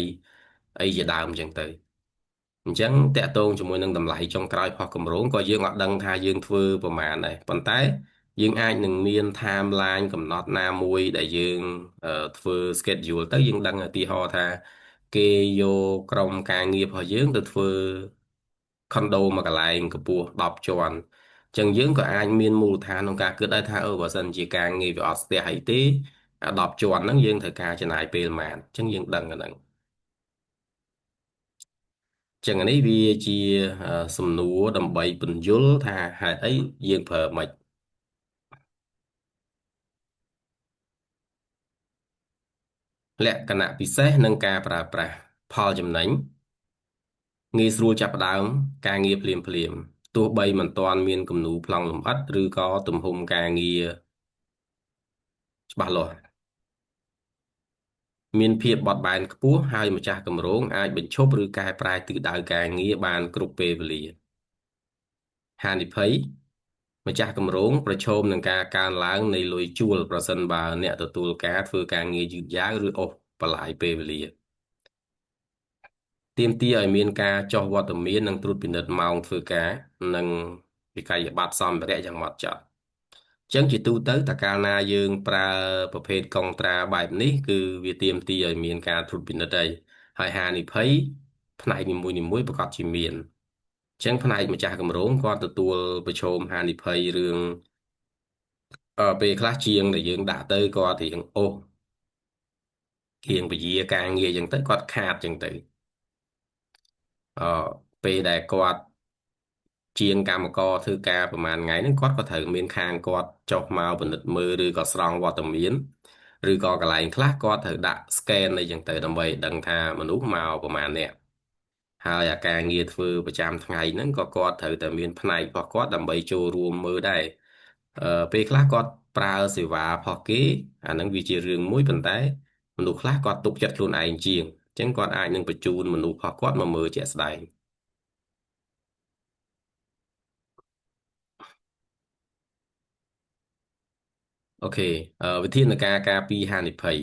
អីជាដើមអញ្ចឹងទៅអញ្ចឹងតកតងជាមួយនឹងតម្លៃចុងក្រោយផុសគម្រោងក៏យើងអត់ដឹងថាយើងធ្វើប្រមាណដែរប៉ុន្តែយើងអាចនឹងមាន timeline កំណត់ណាមួយដែលយើងធ្វើ schedule ទៅយើងដឹងឧទាហរណ៍ថាគេយកក្រុមការងាររបស់យើងទៅធ្វើ condo មួយកន្លែងកម្ពស់10ជាន់អញ្ចឹងយើងក៏អាចមានមូលដ្ឋានក្នុងការគិតដែរថាបើសិនជាការងារវាអត់ស្ទះអីទេអា10ជាន់ហ្នឹងយើងត្រូវការចំណាយពេលប៉ុន្មានអញ្ចឹងយើងដឹងអាហ្នឹងអញ្ចឹងអានេះវាជាសំណួរដើម្បីពន្យល់ថាហេតុអីយើងប្រើមិនលក្ខណៈពិសេសនិងការប្រើប្រាស់ផលចំណេញងាយស្រួលចាប់ផ្ដើមការងារភ្លាមទោះបីមិនទាន់មានគំនូរប្លង់លម្អិតឬក៏ទំហំការងារច្បាស់លាស់ មានភាពបត់បែនខ្ពស់ហើយម្ចាស់គម្រោងអាចបញ្ឈប់ឬកែប្រែទិសដៅការងារបានគ្រប់ពេលវេលាហានិភ័យម្ចាស់គម្រោងប្រឈមនឹងការកើនឡើងនៃលុយជួលប្រសិនបើអ្នកទទួលការធ្វើការងារយឺតយ៉ាវឬអូសបន្លាយពេលវេលាទាមទារឲ្យមានការចុះវត្តមាននិងត្រួតពិនិត្យម៉ោងធ្វើការនិងវិក័យប័ត្រសម្ភារៈយ៉ាងហ្មត់ចត់ចឹងជាទូទៅតើកាលណាយើងប្រើប្រភេទកុងត្រាបែបនេះគឺវាទាមទារឲ្យមានការត្រួតពិនិត្យហើយហានិភ័យផ្នែកនីមួយៗប្រកាសជាមានចឹងផ្នែកម្ចាស់គម្រោងគាត់ទទួលប្រឈមហានិភ័យរឿងពេលខ្លះជាងដែលយើងដាក់ទៅគាត់រៀងអូសរៀងពជាការងារចឹងទៅគាត់ខាតចឹងទៅអឺពេលដែលគាត់ជាងកម្មករធ្វើការប្រហែលថ្ងៃហ្នឹងគាត់ក៏ត្រូវមានខាងគាត់ចុះមកពិនិត្យមើលឬក៏ស្រង់វត្តមានឬក៏កន្លែងខ្លះគាត់ត្រូវដាក់ scan អីចឹងទៅដើម្បីដឹងថាមនុស្សមកប្រហែលនាក់ហើយអាការងារធ្វើប្រចាំថ្ងៃហ្នឹងក៏គាត់ត្រូវតែមានផ្នែករបស់គាត់ដើម្បីចូលរួមមើលដែរពេលខ្លះគាត់ប្រើសេវារបស់គេអាហ្នឹងវាជារឿងមួយប៉ុន្តែមនុស្សខ្លះគាត់ទុកចិត្តខ្លួនឯងជាងអញ្ចឹងគាត់អាចនឹងបញ្ជូនមនុស្សរបស់គាត់មកមើលជាក់ស្ដែងអូខេវិធានការការពារហានិភ័យ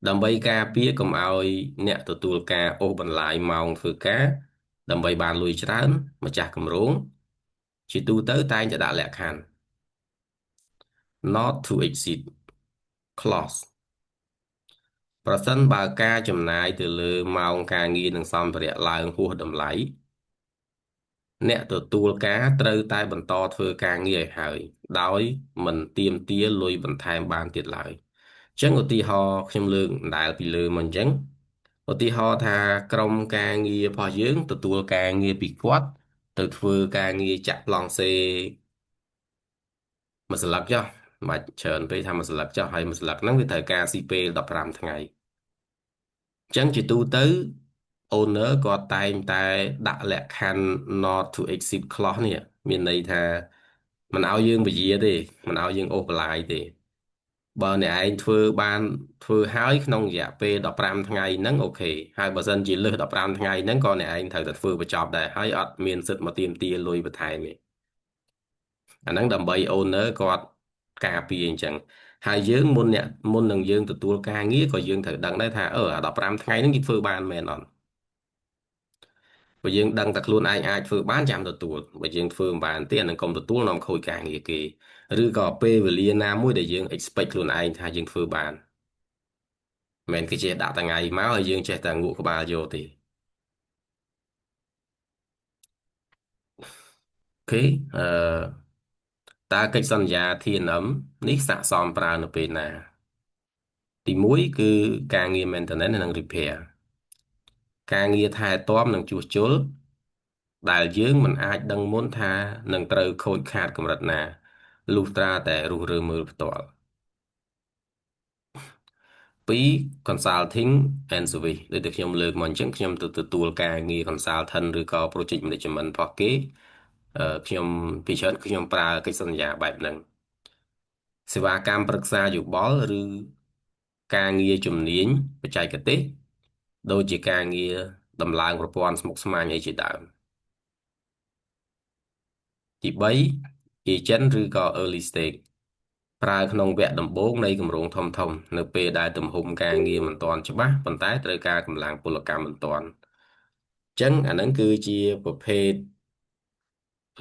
ដើម្បីការពារកុំឲ្យអ្នកទទួលការអូសបន្លាយម៉ោងធ្វើការដើម្បីបានលុយច្រើនម្ចាស់គម្រោងជាទូទៅតែងតែដាក់លក្ខខណ្ឌ not to exceed clause ប្រសិនបើការចំណាយទៅលើម៉ោងការងារនិងសម្ភារៈឡើងហួសតម្លៃអ្នកទទួលការត្រូវតែបន្តធ្វើការងារឲ្យហើយដោយមិនទាមទារលុយបន្ថែមបានទៀតឡើយអញ្ចឹងឧទាហរណ៍ខ្ញុំលើកដដែលពីលើមកអញ្ចឹងឧទាហរណ៍ថាក្រុមការងាររបស់យើងទទួលការងារពីគាត់ទៅធ្វើការងារចាក់ប្លង់សេមួយស្លឹកចុះមិនបាច់ច្រើនពេកថាមួយស្លឹកចុះហើយមួយស្លឹកហ្នឹងវាត្រូវការស៊ីពេល15ថ្ងៃអញ្ចឹងជាទូទៅ owner គាត់តែងតែដាក់លក្ខខណ្ឌ not to exceed clause នេះមានន័យថាមិនឲ្យយើងពយាទេមិនឲ្យយើងអូសបន្លាយទេបើអ្នកឯងធ្វើបានធ្វើហើយក្នុងរយៈពេល15ថ្ងៃហ្នឹងអូខេហើយបើសិនជាលើស15ថ្ងៃហ្នឹងក៏អ្នកឯងត្រូវតែធ្វើបញ្ចប់ដែរហើយអត់មានសិទ្ធិមកទាមទារលុយបន្ថែមទេអាហ្នឹងដើម្បី owner គាត់ការពារអញ្ចឹងហើយយើងមុននឹងយើងទទួលការងារក៏យើងត្រូវដឹងដែរថាអា15ថ្ងៃហ្នឹងយើងធ្វើបានមែនអត់បើយើងដឹងតែខ្លួនឯងអាចធ្វើបានចាំទទួលបើយើងធ្វើមិនបានទេអានឹងកុំទទួលនាំខូចការងារគេឬក៏ពេលវេលាណាមួយដែលយើង expect ខ្លួនឯងថាយើងធ្វើបានមិនមែនគេចេះដាក់ថ្ងៃមកហើយយើងចេះតែងក់ក្បាលយកទេអូខេអឺតើកិច្ចសន្យា T&M នេះស័ក្តិសមប្រើនៅពេលណាទីមួយគឺការងារ maintenance និង repair ការងារថែទាំនិងជួសជុលដែលយើងមិនអាចដឹងមុនថានឹងត្រូវខូចខាតកម្រិតណាលុះត្រាតែរុះរើមើលផ្ទាល់ពីរ consulting and service ដូចតែខ្ញុំលើកមកអញ្ចឹងខ្ញុំទៅទទួលការងារ consultant ឬក៏ project management របស់គេខ្ញុំពីច្រើនខ្ញុំប្រើកិច្ចសន្យាបែបហ្នឹងសេវាកម្មប្រឹក្សាយោបល់ឬការងារជំនាញបច្ចេកទេសដូចជាការងារដំឡើងប្រព័ន្ធស្មុគស្មាញអីជាដើមទី3 agent ឬក៏ early stage ប្រើក្នុងវគ្គដំបូងនៃគម្រោងធំនៅពេលដែលទំហំការងារមិនទាន់ច្បាស់ប៉ុន្តែត្រូវការកម្លាំងពលកម្មបន្ទាន់អញ្ចឹងអាហ្នឹងគឺជាប្រភេទ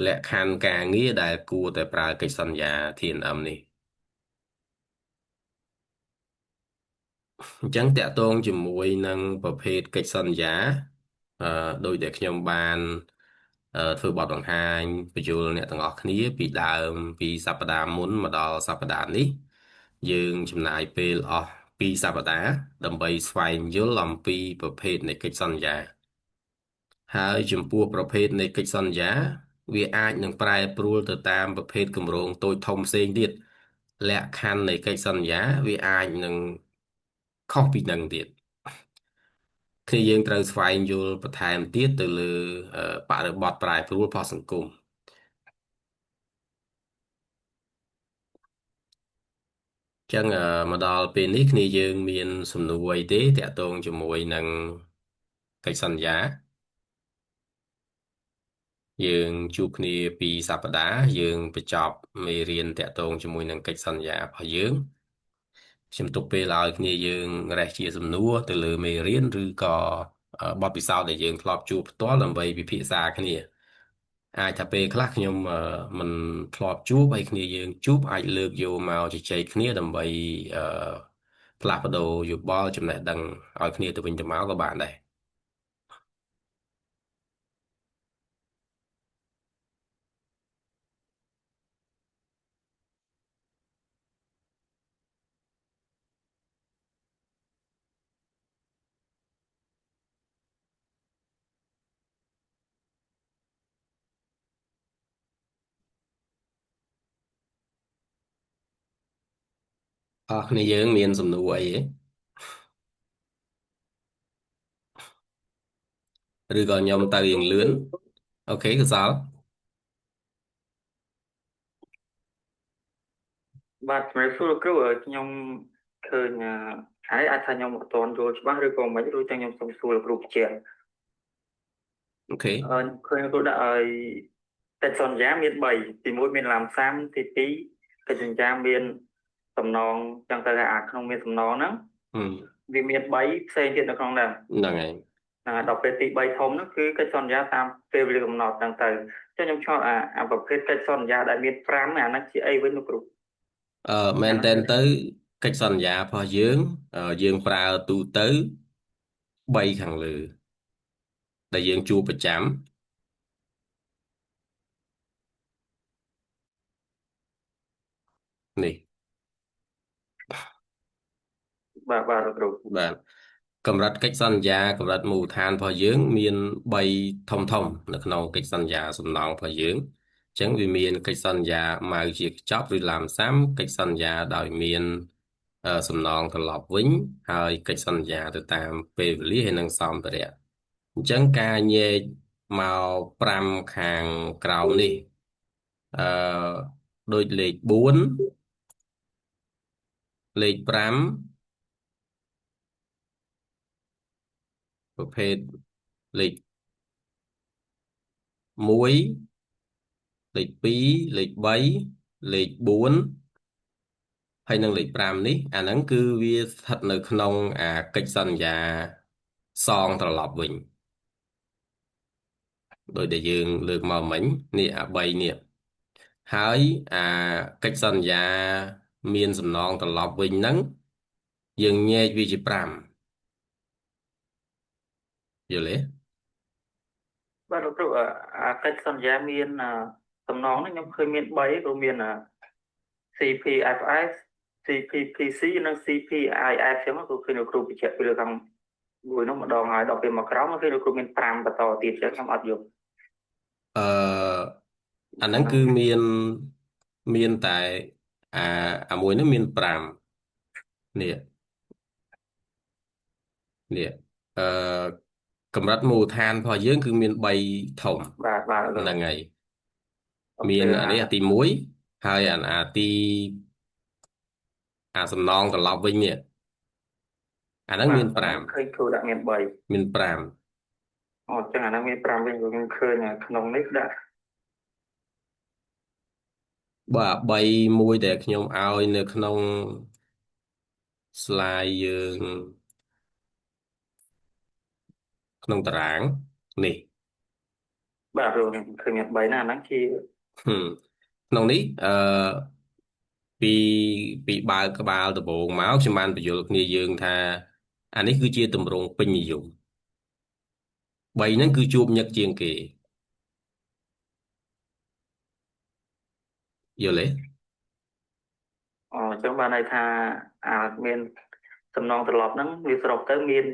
លក្ខខណ្ឌការងារដែលគួរតែប្រើកិច្ចសន្យា T&M នេះអញ្ចឹងតកតងជាមួយនឹងប្រភេទកិច្ចសន្យាអឺដោយដែលខ្ញុំបានធ្វើបទបង្ហាញបញ្យលអ្នកទាំងអស់គ្នាពីដើមពីសប្តាហ៍មុនមកដល់សប្តាហ៍នេះយើងចំណាយពេលអស់2 សប្តាហ៍ដើម្បីស្វែងយល់អំពីប្រភេទនៃកិច្ចសន្យាហើយចំពោះប្រភេទនៃកិច្ចសន្យាវាអាចនឹងប្រែប្រួលទៅតាមប្រភេទគម្រោងតូចធំផ្សេងទៀតលក្ខខណ្ឌនៃកិច្ចសន្យាវាអាចនឹងខុសពីនឹងទៀតគឺយើងត្រូវស្វែងយល់បន្ថែមទៀតទៅលើបរិបទប្រែប្រួលផលសង្គមចឹងមកដល់ពេលនេះគ្នាយើងមានសំណួរអីទេតាក់ទងជាមួយនឹងកិច្ចសន្យាយើងជួបគ្នា2 សប្តាហ៍យើងបញ្ចប់មេរៀនតាក់ទងជាមួយនឹងកិច្ចសន្យារបស់យើងខ្ញុំទុកពេលឲ្យគ្នាយើងរះជាសំណួរទៅលើមេរៀនឬក៏បទពិសោធន៍ដែលយើងធ្លាប់ជួបផ្ទាល់ដើម្បីពិភាក្សាគ្នាអាចថាពេលខ្លះខ្ញុំមិនធ្លាប់ជួបហើយគ្នាយើងជួបអាចលើកយកមកជជែកគ្នាដើម្បីអឺផ្លាស់ប្ដូរយោបល់ចំណេះដឹងឲ្យគ្នាទៅវិញទៅមកក៏បានដែរអស់គ្នាយើងមានសំណួរអីទេឬក៏ខ្ញុំទៅរៀងលឿនអូខេកសលបាទជំរាបសួរលោកគ្រូខ្ញុំឃើញហើយអាចថាខ្ញុំអត់ទាន់យល់ច្បាស់ឬក៏មិនរួចតែខ្ញុំសូមសួរលោកគ្រូបញ្ជាក់អូខេឃើញលោកគ្រូដាក់ឲ្យកិច្ចសន្យាមាន3ទី1មានឡាមសាំទី2កិច្ចសន្យាមានសំណងចឹងទៅថាក្នុងមានសំណងហ្នឹងវាមាន3ផ្សេងទៀតនៅក្នុងហ្នឹងហ្នឹងហើយដល់ពេលទី3ធំហ្នឹងគឺកិច្ចសន្យាតាមពេលវេលាកំណត់ហ្នឹងទៅចុះខ្ញុំឆ្ងល់អាប្រភេទកិច្ចសន្យាដែលមាន5អាហ្នឹងជាអីវិញលោកគ្រូមែនតែនទៅកិច្ចសន្យារបស់យើងយើងប្រើទូទៅ3ខាងលើដែលយើងជួបប្រចាំនេះបាទលោកគ្រូបាទកម្រិតកិច្ចសន្យាកម្រិតមូលដ្ឋានរបស់យើងមាន3ធំនៅក្នុងកិច្ចសន្យាសំណងរបស់យើងអញ្ចឹងវាមានកិច្ចសន្យាម៉ៅជាខ្ចប់ឬឡាមសាំកិច្ចសន្យាដោយមានសំណងត្រឡប់វិញហើយកិច្ចសន្យាទៅតាមពេលវេលាហើយនិងសម្ភារៈ អញ្ចឹងការញែកមក5ខាងក្រោមនេះអឺដូចលេខ4លេខ5ប្រភេទលេខ1លេខ2លេខ3លេខ4ហើយនិងលេខ5នេះអាហ្នឹងគឺវាស្ថិតនៅក្នុងអាកិច្ចសន្យាសងត្រឡប់វិញដោយដែលយើងលើកមកមិញនេះអា3នេះហើយអាកិច្ចសន្យាមានសំណងត្រឡប់វិញហ្នឹងយើងញែកវាជា5យល់ទេបាទលោកគ្រូអាកិច្ចសន្យាមានសំណងនេះខ្ញុំឃើញមាន3រួមមានCPFS CPPC និង CPIF ចឹងគឺឃើញលោកគ្រូបញ្ជាក់ពីលើខាងមួយនោះម្ដងហើយដល់ពេលមកក្រោមគឺលោកគ្រូមាន5បន្តទៀតចឹងខ្ញុំអត់យល់អឺអាហ្នឹងអាហ្នឹងគឺមានតែអាអាមួយហ្នឹងមាន5នេះនេះអឺកម្រិតមូលដ្ឋានរបស់យើងគឺមាន3ធំបាទលោកហ្នឹងហើយអូខេមានអានេះអាទី1ហើយអាទីអាសំណងត្រឡប់វិញនេះអាហ្នឹងមានបាទអាហ្នឹង5ឃើញគ្រូដាក់មាន3មាន5អូចឹងអាហ្នឹងមាន5វិញគឺខ្ញុំឃើញក្នុងនេះដាក់បើ3មួយដែលខ្ញុំឲ្យនៅក្នុង slide យើងក្នុងតារាងនេះបាទលោកខ្ញុំឃើញមាន3ណាអាហ្នឹងជា ហឹមក្នុងនេះពីពីបើកក្បាលដំបូងមកខ្ញុំបានបញ្យល់គ្នាយើងថាអានេះគឺជាទម្រង់ពេញនិយម3ហ្នឹងគឺជួបញឹកជាងគេយល់ទេអូអញ្ចឹងបានន័យថាមានសំណងត្រឡប់ហ្នឹងវាសរុបទៅមាន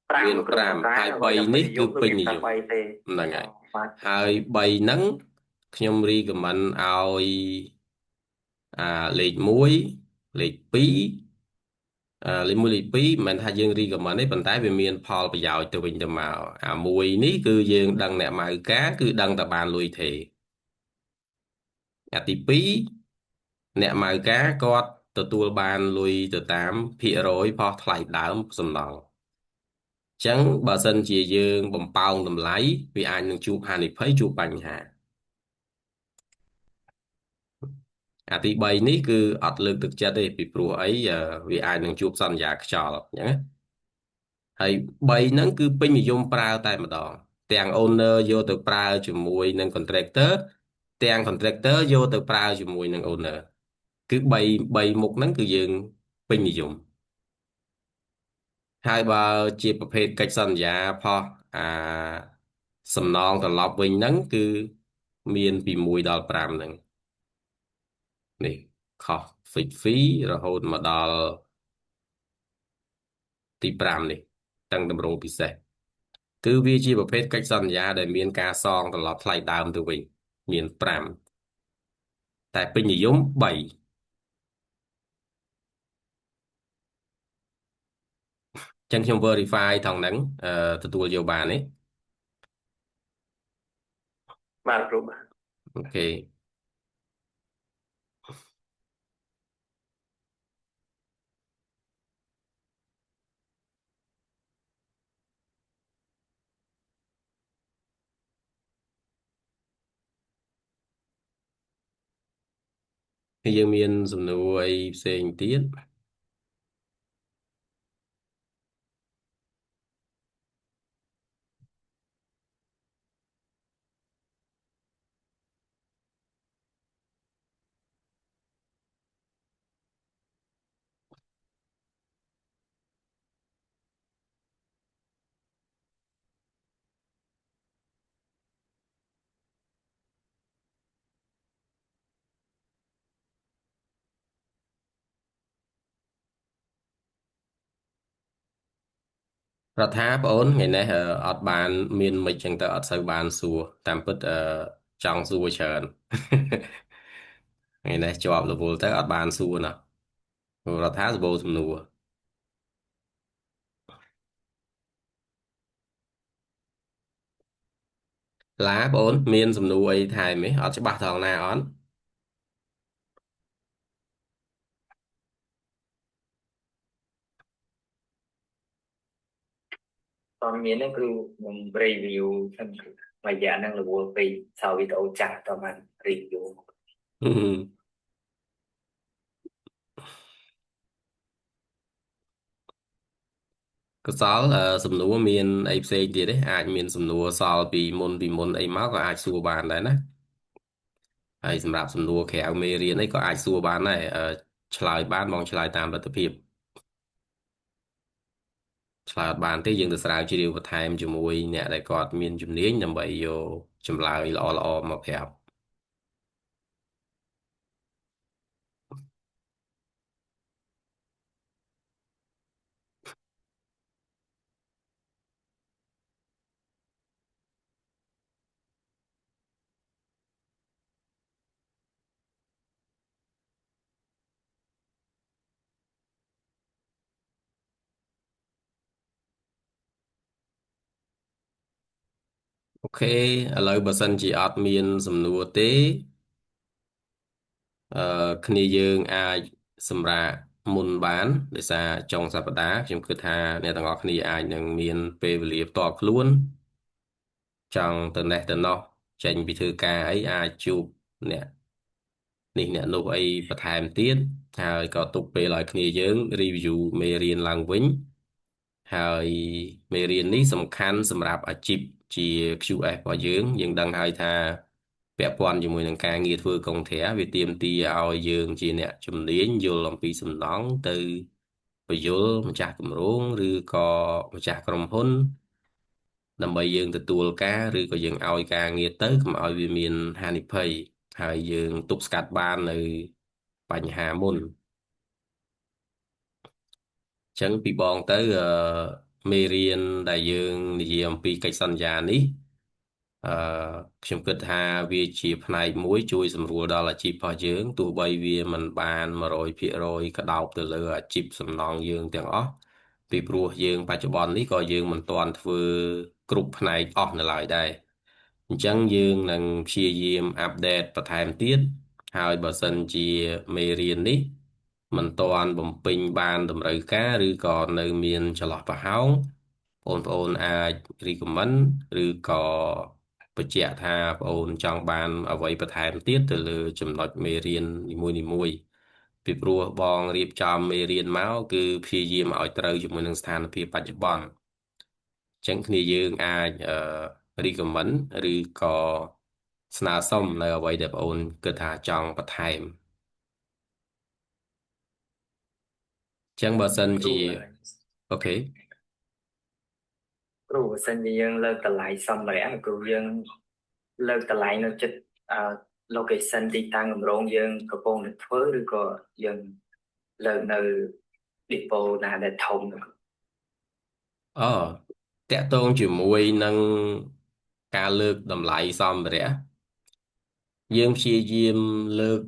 5មានលោកគ្រូប៉ុន្តែ5ហើយអ្វីដែល3នេះគឺពេញនិយមគឺមានតែពេញនិយម3ទេហ្នឹងអូហើយបាទហើយ3ហ្នឹងខ្ញុំរីកមិនឲ្យអាលេខ1លេខ2លេខ1លេខ2មិនមែនថាយើងរីកមិនទេប៉ុន្តែវាមានផលប្រយោជន៍ទៅវិញទៅមកអាមួយនេះគឺយើងដឹងអ្នកម៉ៅការគឺដឹងតែបានលុយទេអាទី2អ្នកម៉ៅការគាត់ទទួលបានលុយទៅតាមភាគរយផុសថ្លៃដើមសំណងអញ្ចឹងបើសិនជាយើងបំផោងតម្លៃវាអាចនឹងជួបហានិភ័យជួបបញ្ហាអាទី3នេះគឺអត់លើកទឹកចិត្តទេពីព្រោះអីវាអាចនឹងជួបសន្យាខ្យល់អញ្ចឹងណាហើយ3ហ្នឹងគឺពេញនិយមប្រើតែម្ដងទាំង owner យកទៅប្រើជាមួយនឹង contractor ទាំង contractor យកទៅប្រើជាមួយនឹង owner គឺ3មុខហ្នឹងគឺយើងពេញនិយមហើយបើជាប្រភេទកិច្ចសន្យាផុសអាសំណងត្រឡប់វិញហ្នឹងគឺមានពី1ដល់5ហ្នឹងនេះខុស fix fee រហូតមកដល់ទី5នេះតាំងតម្រងពិសេសគឺវាជាប្រភេទកិច្ចសន្យាដែលមានការសងត្រឡប់ថ្លៃដើមទៅវិញមាន5តែពេញនិយម3ចឹងខ្ញុំ verify ថងហ្នឹងទទួលយកបានទេបាទគ្រូបាទអូខេហើយយើងមានសំណួរអីផ្សេងទៀតរដ្ឋាប្អូនថ្ងៃនេះអត់បានមានមិចចឹងទៅអត់សូវបានសួរតាមពិតចង់សួរច្រើនថ្ងៃនេះជាប់រវល់ទៅអត់បានសួរណារដ្ឋាសបោសំណួរ ឡាបងអូនមានសំណួរអីថែមទេអត់ច្បាស់ត្រង់ណាអត់តើមានហ្នឹងគឺខ្ញុំ review ខ្ញុំមួយយ៉ាងហ្នឹងរវល់ពេកសើវីដេអូចាស់តើបាន review កសលសំណួរមានអីផ្សេងទៀតទេអាចមានសំណួរសល់ពីមុនអីមកក៏អាចសួរបានដែរណាហើយសម្រាប់សំណួរក្រៅមេរៀនអីក៏អាចសួរបានដែរឆ្លើយបានបងឆ្លើយតាមលទ្ធភាពឆ្លើយអត់បានទេយើងទៅស្រាវជ្រាវបន្ថែមជាមួយអ្នកដែលគាត់មានជំនាញដើម្បីយកចម្លើយល្អមកប្រាប់អូខេឥឡូវបើសិនជាអត់មានសំណួរទេអឺគ្នាយើងអាចសម្រាកមុនបានដោយសារចុងសប្តាហ៍ខ្ញុំគិតថាអ្នកទាំងអស់គ្នាអាចនឹងមានពេលវេលាផ្ទាល់ខ្លួនចង់ទៅណេះទៅណោះចេញពីធ្វើការអីអាចជួបអ្នកនេះអ្នកនោះអីបន្ថែមទៀតហើយក៏ទុកពេលឲ្យគ្នាយើង review មេរៀនឡើងវិញហើយមេរៀននេះសំខាន់សម្រាប់អាជីពជា QS របស់យើងដឹងហើយថាពាក់ព័ន្ធជាមួយនឹងការងារធ្វើកុងត្រាវាទាមទារឲ្យយើងជាអ្នកជំនាញយល់អំពីសំណងទៅបញ្យល់ម្ចាស់គម្រោងឬក៏ម្ចាស់ក្រុមហ៊ុនដើម្បីយើងទទួលការឬក៏យើងឲ្យការងារទៅកុំឲ្យវាមានហានិភ័យហើយយើងទប់ស្កាត់បាននៅបញ្ហាមុនចឹងពីបងទៅមេរៀនដែលយើងនិយាយអំពីកិច្ចសន្យានេះអឺខ្ញុំគិតថាវាជាផ្នែកមួយជួយសម្រួលដល់អាជីពរបស់យើងទោះបីវាមិនបាន100%ក្តោបទៅលើអាជីពសំណងយើងទាំងអស់ពីព្រោះយើងបច្ចុប្បន្ននេះក៏យើងមិនទាន់ធ្វើគ្រប់ផ្នែកអស់នៅឡើយដែរអញ្ចឹងយើងនឹងព្យាយាមអាប់ដេតបន្ថែមទៀតហើយបើសិនជាមេរៀននេះមិនទាន់បំពេញបានតម្រូវការឬក៏នៅមានចន្លោះប្រហោងបងប្អូនអាច recommend ឬក៏បញ្ជាក់ថាបងអូនចង់បានអ្វីបន្ថែមទៀតទៅលើចំណុចមេរៀននីមួយៗពីព្រោះបងរៀបចំមេរៀនមកគឺព្យាយាមឲ្យត្រូវជាមួយនឹងស្ថានភាពបច្ចុប្បន្នចឹងគ្នាយើងអាចrecommend ឬក៏ស្នើសុំនៅអ្វីដែលបងអូនគិតថាចង់បន្ថែមចឹងបើសិនគ្រូជាអូខេគ្រូបើសិនជាយើងលើកតម្លៃសម្ភារៈគ្រូយើងលើកតម្លៃនៅចិត្តlocation ទីតាំងគម្រោងយើងកំពុងតែធ្វើឬក៏យើងលើកនៅ depot ណាដែលធំនោះអតកតងជាមួយនឹងការលើកតម្លៃសម្ភារៈយើងព្យាយាមលើក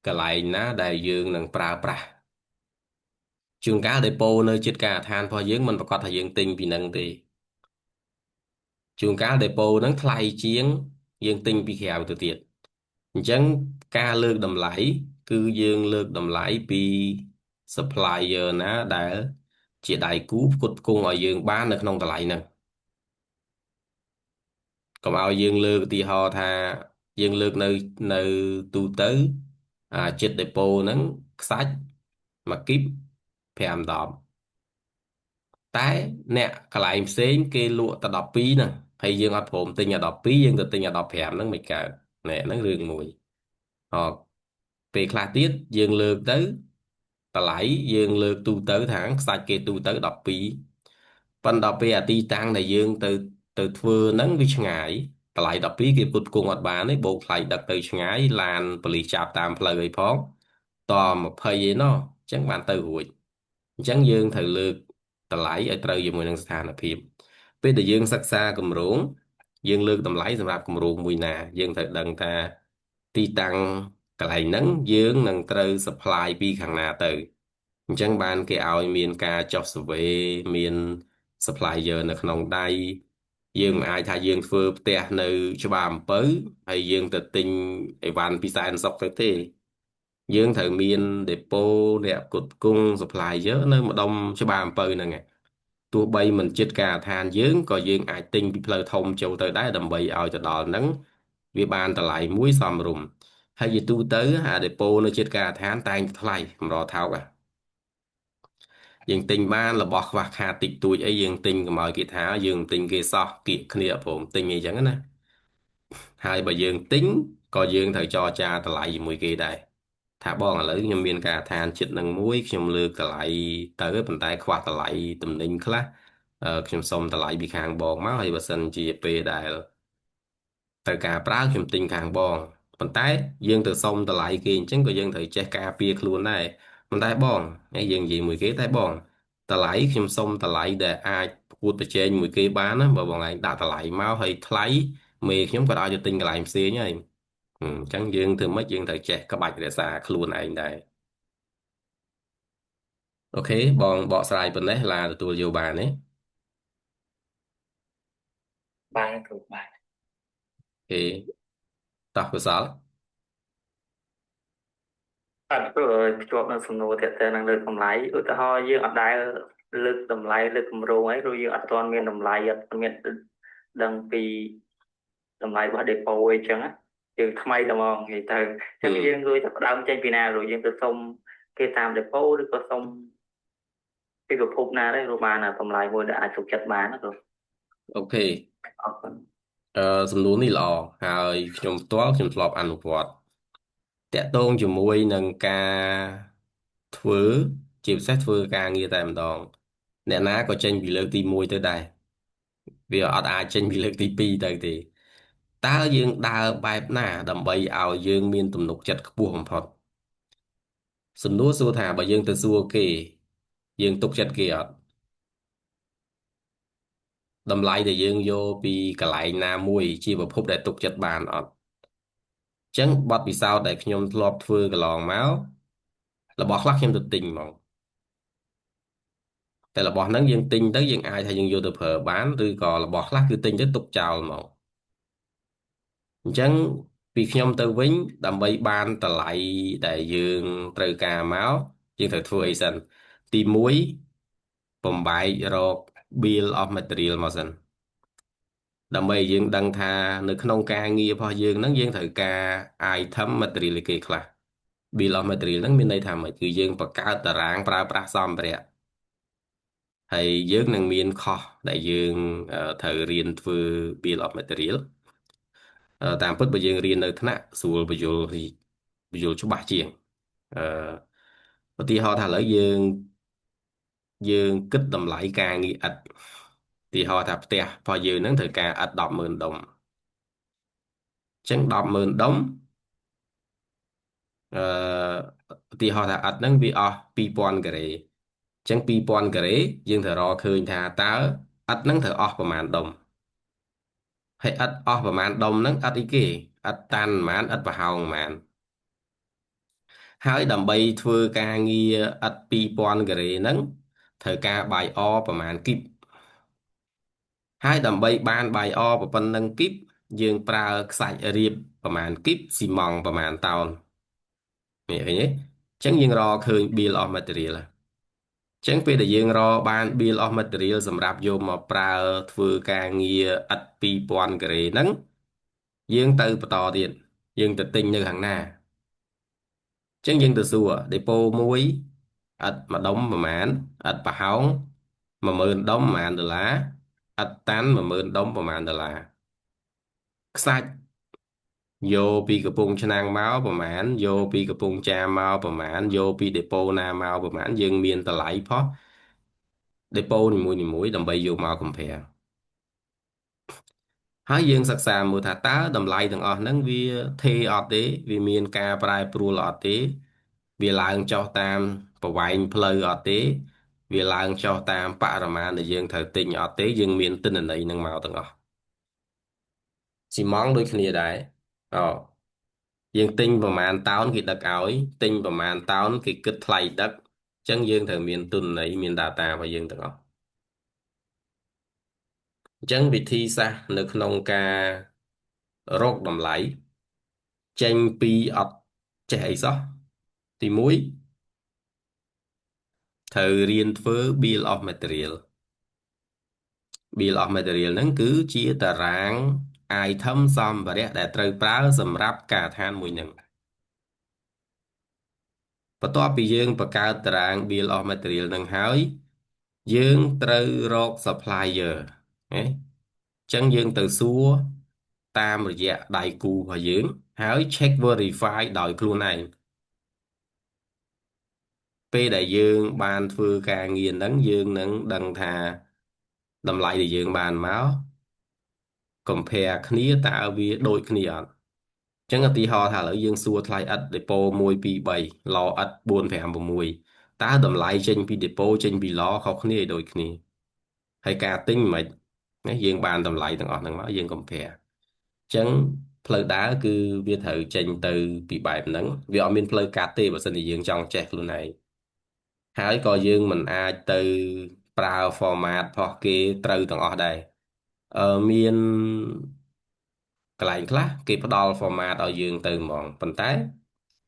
កន្លែងណាដែលយើងនឹងប្រើប្រាស់ជួនកាលដេប៉ូនៅជិតការដ្ឋានរបស់យើងមិនប្រកាសថាយើងទិញពីនឹងទេជួនកាលដេប៉ូហ្នឹងថ្លៃជាងយើងទិញពីក្រៅទៅទៀតអញ្ចឹងការលើកតម្លៃគឺយើងលើកតម្លៃពី supplier ណាដែលជាដៃគូផ្គត់ផ្គង់ឲ្យយើងបាននៅក្នុងតម្លៃហ្នឹងកុំឲ្យយើងលើកឧទាហរណ៍ថាយើងលើកនៅទូទៅចិត្តដេប៉ូហ្នឹងខ្សាច់មួយគីប5-10តែអ្នកកន្លែងផ្សេងគេលក់តែ12ហ្នឹងហើយយើងអត់ព្រមទិញអា12យើងទៅទិញអា15ហ្នឹងមិនកើតណែហ្នឹងរឿងមួយអពេលខ្លះទៀតយើងលើកទៅតម្លៃយើងលើកទូទៅថាខ្សាច់គេទូទៅ12ប៉ុន្តែដល់ពេលអាទីតាំងដែលយើងទៅធ្វើហ្នឹងវាឆ្ងាយតម្លៃ12គេពុតគង់អត់បានទេបូកថ្លៃដឹកទៅឆ្ងាយឡានប៉ូលីសចាប់តាមផ្លូវអីផងត20ឯណោះអញ្ចឹងបានទៅរួចអញ្ចឹងយើងត្រូវលើកតម្លៃឲ្យត្រូវជាមួយនឹងស្ថានភាពពេលដែលយើងសិក្សាគម្រោងយើងលើកតម្លៃសម្រាប់គម្រោងមួយណាយើងត្រូវដឹងថាទីតាំងកន្លែងហ្នឹងយើងនឹងត្រូវ supply ពីខាងណាទៅអញ្ចឹងបានគេឲ្យមានការចុះ survey មាន supplier នៅក្នុងដៃ យើងមិនអាចថាយើងធ្វើផ្ទះនៅច្បារអំពៅហើយយើងទៅទិញអីវ៉ាន់ពីសែនសុកទៅទេយើងត្រូវមានដេប៉ូអ្នកផ្គត់ផ្គង់ supplier នៅម្ដុំច្បារអំពៅហ្នឹងឯងទោះបីមិនជិតការដ្ឋានយើងក៏យើងអាចទិញពីផ្លូវធំចូលទៅដែរដើម្បីឲ្យទៅដល់ហ្នឹងវាបានតម្លៃមួយសមរម្យហើយជាទូទៅអាដេប៉ូនៅជិតការដ្ឋានតែងថ្លៃកម្រថោកអាយើងទិញបានរបស់ខ្វះខាតតិចតួចអីយើងទិញកុំឲ្យគេថាយើងទិញគេសោះគៀកគ្នាព្រមទិញអីចឹងណាហើយបើយើងទិញក៏យើងត្រូវចរចាតម្លៃជាមួយគេដែរថាបងឥឡូវខ្ញុំមានការដ្ឋានចិត្តនឹងមួយខ្ញុំលើកតម្លៃទៅប៉ុន្តែខ្វះតម្លៃទំនិញខ្លះខ្ញុំសុំតម្លៃពីខាងបងមកហើយបើសិនជាពេលដែលត្រូវការប្រើខ្ញុំទិញខាងបងប៉ុន្តែយើងទៅសុំតម្លៃគេអញ្ចឹងក៏យើងត្រូវចេះការពារខ្លួនដែរប៉ុន្តែបងហើយយើងនិយាយមួយគេតែបងតម្លៃខ្ញុំសុំតម្លៃដែលអាចប្រកួតប្រជែងមួយគេបានណាបើបងឯងដាក់តម្លៃមកហើយថ្លៃមេខ្ញុំក៏ឲ្យទៅទិញកន្លែងផ្សេងហើយអញ្ចឹងយើងធ្វើម៉េចយើងត្រូវចេះក្បាច់រក្សាខ្លួនឯងដែរអូខេបងបកស្រាយប៉ុណ្ណេះឡាទទួលយកបានទេបានគ្រូបានអូខេតោះកុសលអត់ព្រោះភ្ជាប់នឹងសំណួរទាក់ទងនឹងលើកតម្លៃឧទាហរណ៍យើងអត់ដែលលើកតម្លៃលើកគម្រោងអីឬយើងអត់ទាន់មានតម្លៃអត់មានដឹងពីតម្លៃរបស់ depot អីចឹងណាយើងថ្មីតែហ្មងនិយាយទៅអញ្ចឹងយើងរួចតែផ្ដើមចេញពីណារួចយើងទៅសុំគេតាម depot ឬក៏សុំពីប្រភពណាដែររួមបានតម្លៃមួយដែលអាចទុកចិត្តបានណាគ្រូអូខេអរគុណអឺសំណួរនេះល្អហើយខ្ញុំផ្ទាល់ខ្ញុំធ្លាប់អនុវត្តតាក់ទងជាមួយនឹងការធ្វើជាពិសេសធ្វើការងារតែម្ដងអ្នកណាក៏ចេញពីលើកទី1ទៅដែរវាអត់អាចចេញពីលើកទី2ទៅទេតើយើងដើរបែបណាដើម្បីឲ្យយើងមានទំនុកចិត្តខ្ពស់បំផុតសំណួរសួរថាបើយើងទៅសួរគេយើងទុកចិត្តគេអត់តម្លៃដែលយើងយកពីកន្លែងណាមួយជាប្រភពដែលទុកចិត្តបានអត់ចឹងបទពិសោធន៍ដែលខ្ញុំធ្លាប់ធ្វើកន្លងមករបស់ខ្លះខ្ញុំទៅទិញហ្មងតែរបស់ហ្នឹងយើងទិញទៅយើងអាចថាយើងយកទៅប្រើបានឬក៏របស់ខ្លះគឺទិញទៅទុកចោលហ្មងអញ្ចឹងពីខ្ញុំទៅវិញដើម្បីបានតម្លៃដែលយើងត្រូវការមកយើងត្រូវធ្វើអីសិនទី1បំបែករក bill of material មកសិនដើម្បីយើងដឹងថានៅក្នុងការងាររបស់យើងហ្នឹងយើងត្រូវការ item material គេខ្លះ bill of material ហ្នឹងមានន័យថាម៉េចគឺយើងបង្កើតតារាងប្រើប្រាស់សម្ភារៈហើយយើងនឹងមានខុសដែលយើងត្រូវរៀនធ្វើ bill of material តាមពិតបើយើងរៀននៅថ្នាក់ស្រួលបញ្យល់ច្បាស់ជាងអឺឧទាហរណ៍ថាឥឡូវយើងគិតតម្លៃការងារឥដ្ឋឧទាហរណ៍ថាផ្ទះរបស់យើងហ្នឹងត្រូវការឥដ្ឋ100000ដុំអញ្ចឹង100000ដុំអឺឧទាហរណ៍ថាឥដ្ឋហ្នឹងវាអស់2000ការ៉េអញ្ចឹង2000ការ៉េយើងត្រូវរកឃើញថាតើឥដ្ឋហ្នឹងត្រូវអស់ប្រមាណដុំហើយឥដ្ឋអស់ប្រមាណដុំហ្នឹងឥដ្ឋអីគេឥដ្ឋតាន់ប្រមាណឥដ្ឋប្រហោងប្រមាណហើយដើម្បីធ្វើការងារឥដ្ឋ2000ការ៉េហ្នឹងត្រូវការបាយអប្រមាណគីបហើយដើម្បីបានបាយអប៉ុណ្ណឹងគីបយើងប្រើខ្សាច់រៀបប្រមាណគីបស៊ីម៉ង់ប្រមាណតោននេះឃើញទេអញ្ចឹងយើងរកឃើញ bill of material ចឹងពេលដែលយើងរកបាន bill of material សម្រាប់យកមកប្រើធ្វើការងារឥដ្ឋ2000ការ៉េហ្នឹងយើងទៅបន្តទៀតយើងទៅទិញនៅខាងណាចឹងយើងទៅសួរដេប៉ូមួយឥដ្ឋមួយដុំប្រមាណឥដ្ឋប្រហោង10000ដុំប្រមាណដុល្លារឥដ្ឋតាន់10000ដុំប្រមាណដុល្លារខ្សាច់យកពីកំពង់ឆ្នាំងមកប្រមាណយកពីកំពង់ចាមមកប្រមាណយកពីដេប៉ូណាមកប្រមាណយើងមានតម្លៃផុសដេប៉ូនីមួយៗដើម្បីយកមក compare ហើយយើងសិក្សាមើលថាតើតម្លៃទាំងអស់ហ្នឹងវាថេរអត់ទេវាមានការប្រែប្រួលអត់ទេវាឡើងចុះតាមប្រវែងផ្លូវអត់ទេវាឡើងចុះតាមបរិមាណដែលយើងត្រូវទិញអត់ទេយើងមានទិន្នន័យហ្នឹងមកទាំងអស់ស៊ីម៉ង់ដូចគ្នាដែរអូយើងទិញប្រមាណតោនគេដឹកឲ្យទិញប្រមាណតោនគេគិតថ្លៃដឹកអញ្ចឹងយើងត្រូវមានទិន្នន័យមាន data របស់យើងទាំងអស់ អញ្ចឹងវិធីសាស្ត្រនៅក្នុងការរកតម្លៃចេញពីអត់ចេះអីសោះទី1ត្រូវរៀនធ្វើ bill of material bill of material ហ្នឹងគឺជាតារាង item សម្ភារៈដែលត្រូវប្រើសម្រាប់ការដ្ឋានមួយហ្នឹងបន្ទាប់ពីយើងបង្កើតតារាង bill of material ហ្នឹងហើយយើងត្រូវរក supplier ណាអញ្ចឹងយើងទៅសួរតាមរយៈដៃគូរបស់យើងហើយ check verify ដោយខ្លួនឯងពេលដែលយើងបានធ្វើការងារហ្នឹងយើងនឹងដឹងថាតម្លៃដែលយើងបានមក compare គ្នាតើវាដូចគ្នាអត់អញ្ចឹងឧទាហរណ៍ថាឥឡូវយើងសួរថ្លៃឥដ្ឋ depot 1 2 3ឡឥដ្ឋ4 5 6តើតម្លៃចេញពី depot ចេញពីឡខុសគ្នាឲ្យដូចគ្នាហើយការទិញមិនណាយើងបានតម្លៃទាំងអស់ហ្នឹងមកយើង compare អញ្ចឹងផ្លូវដើរគឺវាត្រូវចេញទៅពីបែបហ្នឹងវាអត់មានផ្លូវកាត់ទេបើសិនជាយើងចង់ចេះខ្លួនឯងហើយក៏យើងមិនអាចទៅប្រើ format ផុសគេត្រូវទាំងអស់ដែរមានកន្លែងខ្លះគេផ្ដល់ format ឲ្យយើងទៅហ្មងប៉ុន្តែ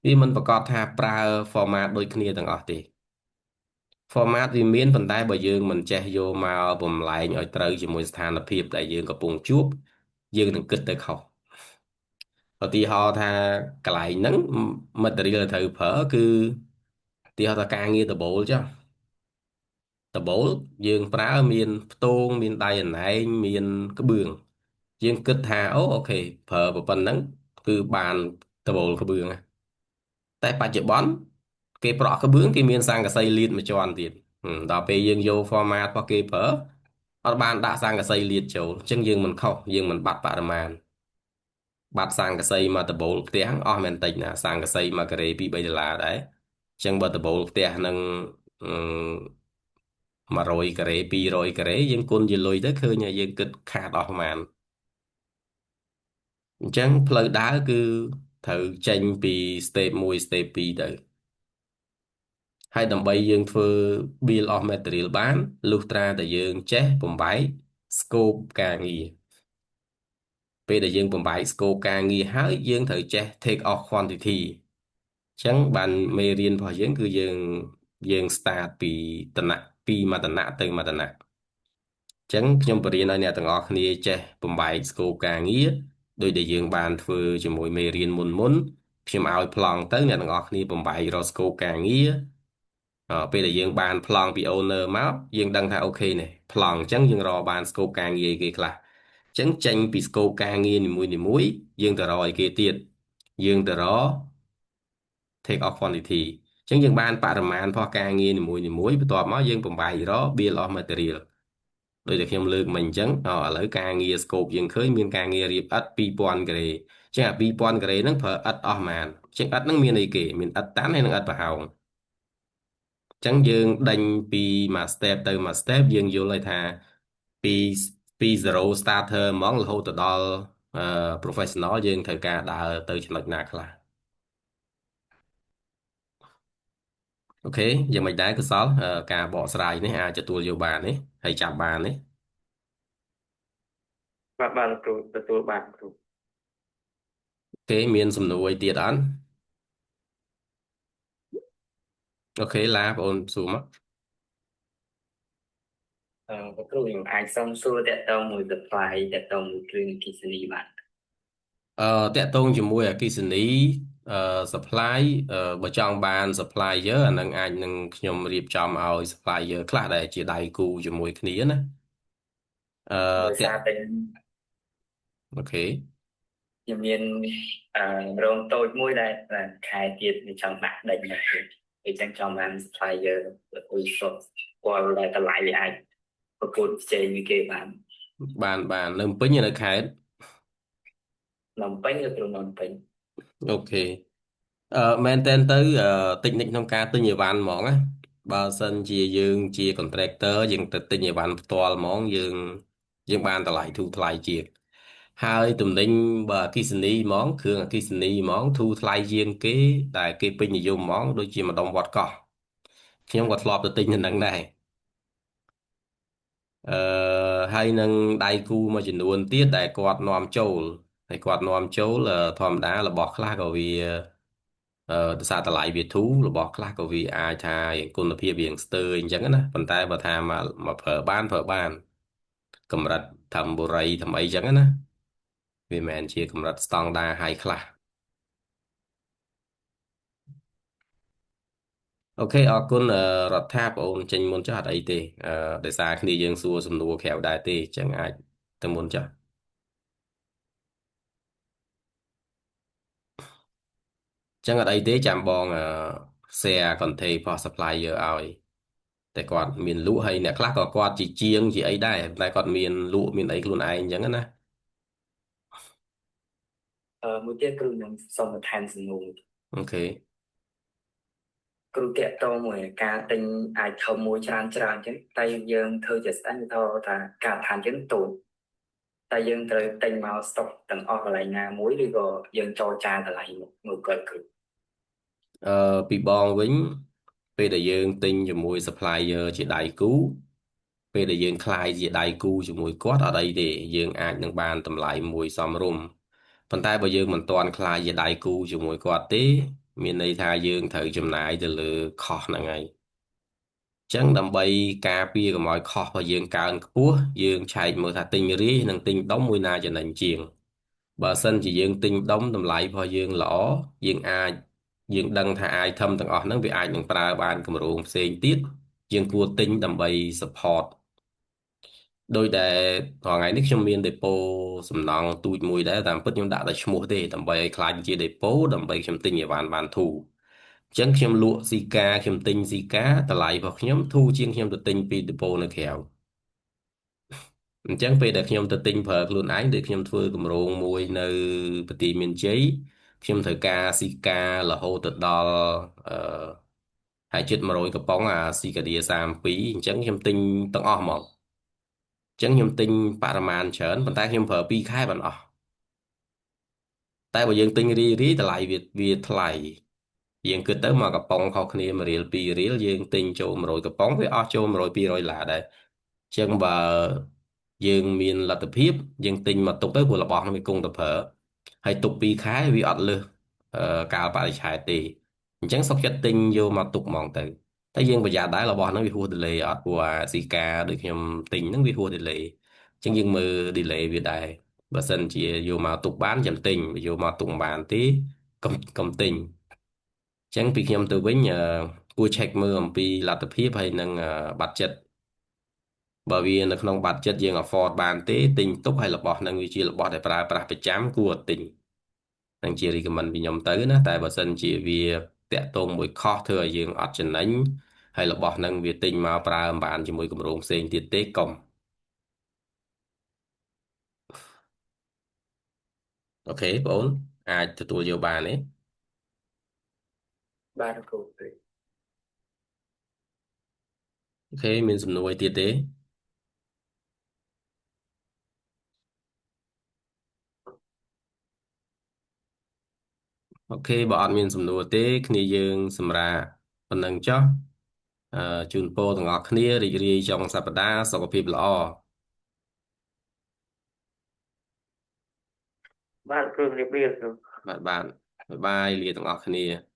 វាមិនប្រកាសថាប្រើ format ដូចគ្នាទាំងអស់ទេ format វាមានប៉ុន្តែបើយើងមិនចេះយកមកបំលែងឲ្យត្រូវជាមួយស្ថានភាពដែលយើងកំពុងជួបយើងនឹងគិតទៅខុសឧទាហរណ៍ថាកន្លែងហ្នឹង material ដែលត្រូវប្រើគឺឧទាហរណ៍ថាការងារដបូលចុះដបូលយើងប្រើមានផ្ទងមានដៃអណែងមានក្បឿងយើងគិតថាអូខេប្រើប៉ុណ្ណឹងគឺបានដបូលក្បឿងណាតែបច្ចុប្បន្នគេប្រក់ក្បឿងគេមានស័ង្កសីលាតមួយជាន់ទៀតដល់ពេលយើងយក format របស់គេប្រើអត់បានដាក់ស័ង្កសីលាតចូលអញ្ចឹងយើងមិនខុសយើងមិនបាត់បរិមាណបាត់ស័ង្កសីមកដបូលផ្ទះអស់មែនតិចណាស័ង្កសី1ការ៉េ2 3ដុល្លារដែរអញ្ចឹងបើដបូលផ្ទះនឹងអឺ100ការ៉េ200ការ៉េយើងគុណជាលុយទៅឃើញថាយើងគិតខាតអស់ប្រមាណអញ្ចឹងផ្លូវដើរគឺត្រូវចេញពី step 1 step 2ទៅហើយដើម្បីយើងធ្វើ bill of material បានលុះត្រាតែយើងចេះបំបែក scope ការងារពេលដែលយើងបំបែក scope ការងារហើយយើងត្រូវចេះ take off quantity អញ្ចឹងបានមេរៀនរបស់យើងគឺយើង start ពីតណៈពីមួយតណៈទៅមួយតណៈអញ្ចឹងខ្ញុំបរៀនឲ្យអ្នកទាំងអស់គ្នាចេះបំបែក scope ការងារដោយដែលយើងបានធ្វើជាមួយមេរៀនមុនខ្ញុំឲ្យប្លង់ទៅអ្នកទាំងអស់គ្នាបំបែករក scope ការងារពេលដែលយើងបានប្លង់ពី owner មកយើងដឹងថាអូខេនេះប្លង់អញ្ចឹងយើងរកបាន scope ការងារគេខ្លះអញ្ចឹងចេញពី scope ការងារនីមួយៗយើងទៅរកឲ្យគេទៀតយើងទៅរក take off quantity អញ្ចឹងយើងបានបរិមាណរបស់ការងារនីមួយៗបន្ទាប់មកយើងបំបែករក bill of material ដោយតែខ្ញុំលើកមិញអញ្ចឹងឥឡូវការងារ scope យើងឃើញមានការងាររៀបឥដ្ឋ2000ការ៉េអញ្ចឹងអា2000ការ៉េហ្នឹងប្រើឥដ្ឋអស់ប៉ុន្មានអញ្ចឹងឥដ្ឋហ្នឹងមានអីគេមានឥដ្ឋតាន់ហើយនិងឥដ្ឋប្រហោងអញ្ចឹងយើងដេញពីមួយ step ទៅមួយ step យើងយល់ហើយថាពីពី zero starter ហ្មងរហូតទៅដល់professional យើងត្រូវការដើរទៅចំណុចណាខ្លះអូខេយ៉ាងមិនដែរកុសលការបកស្រាយនេះអាចទទួលយកបាននេះហើយចាប់បាននេះបាទលោកគ្រូទទួលបានគ្រូគេមានសំណួរអីទៀតអត់អូខេឡាបងអូនសួរមកលោកគ្រូខ្ញុំអាចសុំសួរតកតងមួយ supply តកតងមួយគ្រឿងអគ្គិសនីបានអឺតកតងជាមួយអគ្គិសនីអឺ supply បើចង់បាន supplier អានឹងអាចនឹងខ្ញុំរៀបចំឲ្យ supplier ខ្លះដែលជាដៃគូជាមួយគ្នាណាអឺដោយតកសារតែអូខេខ្ញុំមានរោងតូចមួយដែលខែទៀតខ្ញុំចង់ដាក់ដេញមកអញ្ចឹងចង់បាន supplier អ៊ុយសុតគាត់ដែលតម្លៃវាអាចប្រកួតប្រជែងvớiគេបាននៅភ្នំពេញនៅខេត្តភ្នំពេញឬព្រំភ្នំពេញអូខេមែនតើទៅតិចនិចក្នុងការទិញអីវ៉ាន់ហ្មងណាបើសិនជាយើងជា contractor យើងទៅទិញអីវ៉ាន់ផ្ទាល់ហ្មងយើងបានតម្លៃធូរថ្លៃជាងហើយទំនិញបើអគ្គិសនីហ្មងគ្រឿងអគ្គិសនីហ្មងធូរថ្លៃជាងគេដែលគេពេញនិយមហ្មងដូចជាម្ដុំវត្តកោះខ្ញុំក៏ធ្លាប់ទៅទិញនៅនឹងដែរអឺ ហើយនឹងដៃគូមួយចំនួនទៀតដែលគាត់នាំចូលហើយគាត់នាំចូលធម្មតារបស់ខ្លះក៏វាដោយសារតម្លៃវាធូររបស់ខ្លះក៏វាអាចថាគុណភាពវាស្ទើរអញ្ចឹងណាប៉ុន្តែបើថាមកប្រើបានកម្រិតធ្វើបុរីធ្វើអីអញ្ចឹងណាវាមិនមែនជាកម្រិតស្តង់ដារហើយខ្លះអូខេអរគុណរដ្ឋាបងអូនចេញមុនចុះអត់អីទេដោយសារគ្នាយើងសួរសំណួរក្រៅដែរទេអញ្ចឹងអាចទៅមុនចុះ ចឹងអត់អីទេចាំបងshare contact របស់ supplier ឲ្យតែគាត់មានលក់ហើយអ្នកខ្លះក៏គាត់ជាជាងជាអីដែរតែគាត់មានលក់មានអីខ្លួនឯងអញ្ចឹងណាមួយទៀតគ្រូនឹងសូមបន្ថែមសំណួរអូខេគ្រូតាក់ទងមួយការទិញអាចធំមួយច្រើនអញ្ចឹងតែយើងធ្វើជាស្អិនទៅថាការឋានយើងតូចតែយើងត្រូវទិញមកស្តុកទាំងអស់កន្លែងណាមួយឬក៏យើងចរចាកន្លែងមួយគាត់គ្រូអឺពីបងវិញពេលដែលយើងទិញជាមួយ supplier ជាដៃគូពេលដែលយើងខ្លាយជាដៃគូជាមួយគាត់អត់អីទេយើងអាចនឹងបានតម្លៃមួយសមរម្យប៉ុន្តែបើយើងមិនទាន់ខ្លាយជាដៃគូជាមួយគាត់ទេមានន័យថាយើងត្រូវចំណាយទៅលើខុសហ្នឹងហើយ ចឹងដើម្បីការពារកុំឲ្យខុសរបស់យើងកើនខ្ពស់យើងឆែកមើលថាទិញរាយនិងទិញដុំមួយណាចំណេញជាងបើសិនជាយើងទិញដុំតម្លៃរបស់យើងល្អយើងអាចយើងដឹងថាអាយថឹមទាំងអស់ហ្នឹងវាអាចនឹងប្រើបានគម្រោងផ្សេងទៀតយើងគួរទិញដើម្បី support ដោយដែលរាល់ថ្ងៃនេះខ្ញុំមានដេប៉ូសំណង់ទូចមួយដែរតាមពិតខ្ញុំដាក់តែឈ្មោះទេដើម្បីឲ្យខ្លាចជាដេប៉ូដើម្បីខ្ញុំទិញអីវ៉ាន់បានធូរអញ្ចឹងខ្ញុំលក់ស៊ីកាខ្ញុំទិញស៊ីកាតម្លៃរបស់ខ្ញុំធូរជាងខ្ញុំទៅទិញពីដេប៉ូនៅក្រៅអញ្ចឹងពេលដែលខ្ញុំទៅទិញប្រើខ្លួនឯងដូចខ្ញុំធ្វើគម្រោងមួយនៅបន្ទាយមានជ័យខ្ញុំត្រូវការស៊ីការហូតទៅដល់អឺហើយជិត100កំប៉ុងអាស៊ីកាឌៀ32អញ្ចឹងខ្ញុំទិញទាំងអស់ហ្មងអញ្ចឹងខ្ញុំទិញបរិមាណច្រើនប៉ុន្តែខ្ញុំប្រើ2ខែបានអស់តែបើយើងទិញរីតម្លៃវាថ្លៃយើងគិតទៅមកកំប៉ុងខុសគ្នា1រៀល2រៀលយើងទិញចូល100កំប៉ុងវាអស់ចូល100 200ឡាដែរអញ្ចឹងបើយើងមានលទ្ធភាពយើងទិញមកទុកទៅព្រោះរបស់នោះវាគង់តែប្រើហើយទុក2ខែវាអត់លើសកាលបរិច្ឆេទទេអញ្ចឹងសុខចិត្តទិញយកមកទុកហ្មងទៅតែយើងប្រយ័ត្នដែររបស់ហ្នឹងវាហួស delay អត់ព្រោះអាស៊ីកាដូចខ្ញុំទិញហ្នឹងវាហួស delay អញ្ចឹងយើងមើល delay វាដែរបើសិនជាយកមកទុកបានចាំទិញបើយកមកទុកមិនបានទេកុំទិញអញ្ចឹងពីខ្ញុំទៅវិញគួរ check មើលអំពីលទ្ធភាពហើយនឹងbudget បើវានៅក្នុងបាត់ចិត្តយើង afford បានទេទិញទុកហើយរបស់ហ្នឹងវាជារបស់ដែលប្រើប្រាស់ប្រចាំគួរទិញនឹងជា recommend ពីខ្ញុំទៅណាតែបើសិនជាវាតាក់ទងមួយខុសធ្វើឲ្យយើងអត់ចំណេញហើយរបស់ហ្នឹងវាទិញមកប្រើមិនបានជាមួយគម្រោងផ្សេងទៀតទេកុំអូខេបងអូនអាចទទួលយកបានទេបាទគ្រូអូខេមានសំណួរអីទៀតទេអូខេបើអត់មានសំណួរទេគ្នាយើងសម្រាប់ប៉ុណ្ណឹងចុះអឺជូនពរទាំងអស់គ្នារីករាយចុងសប្តាហ៍សុខភាពល្អបាទគ្រូរៀបរៀងគ្រូបាទបាទបាយបាយលាទាំងអស់គ្នា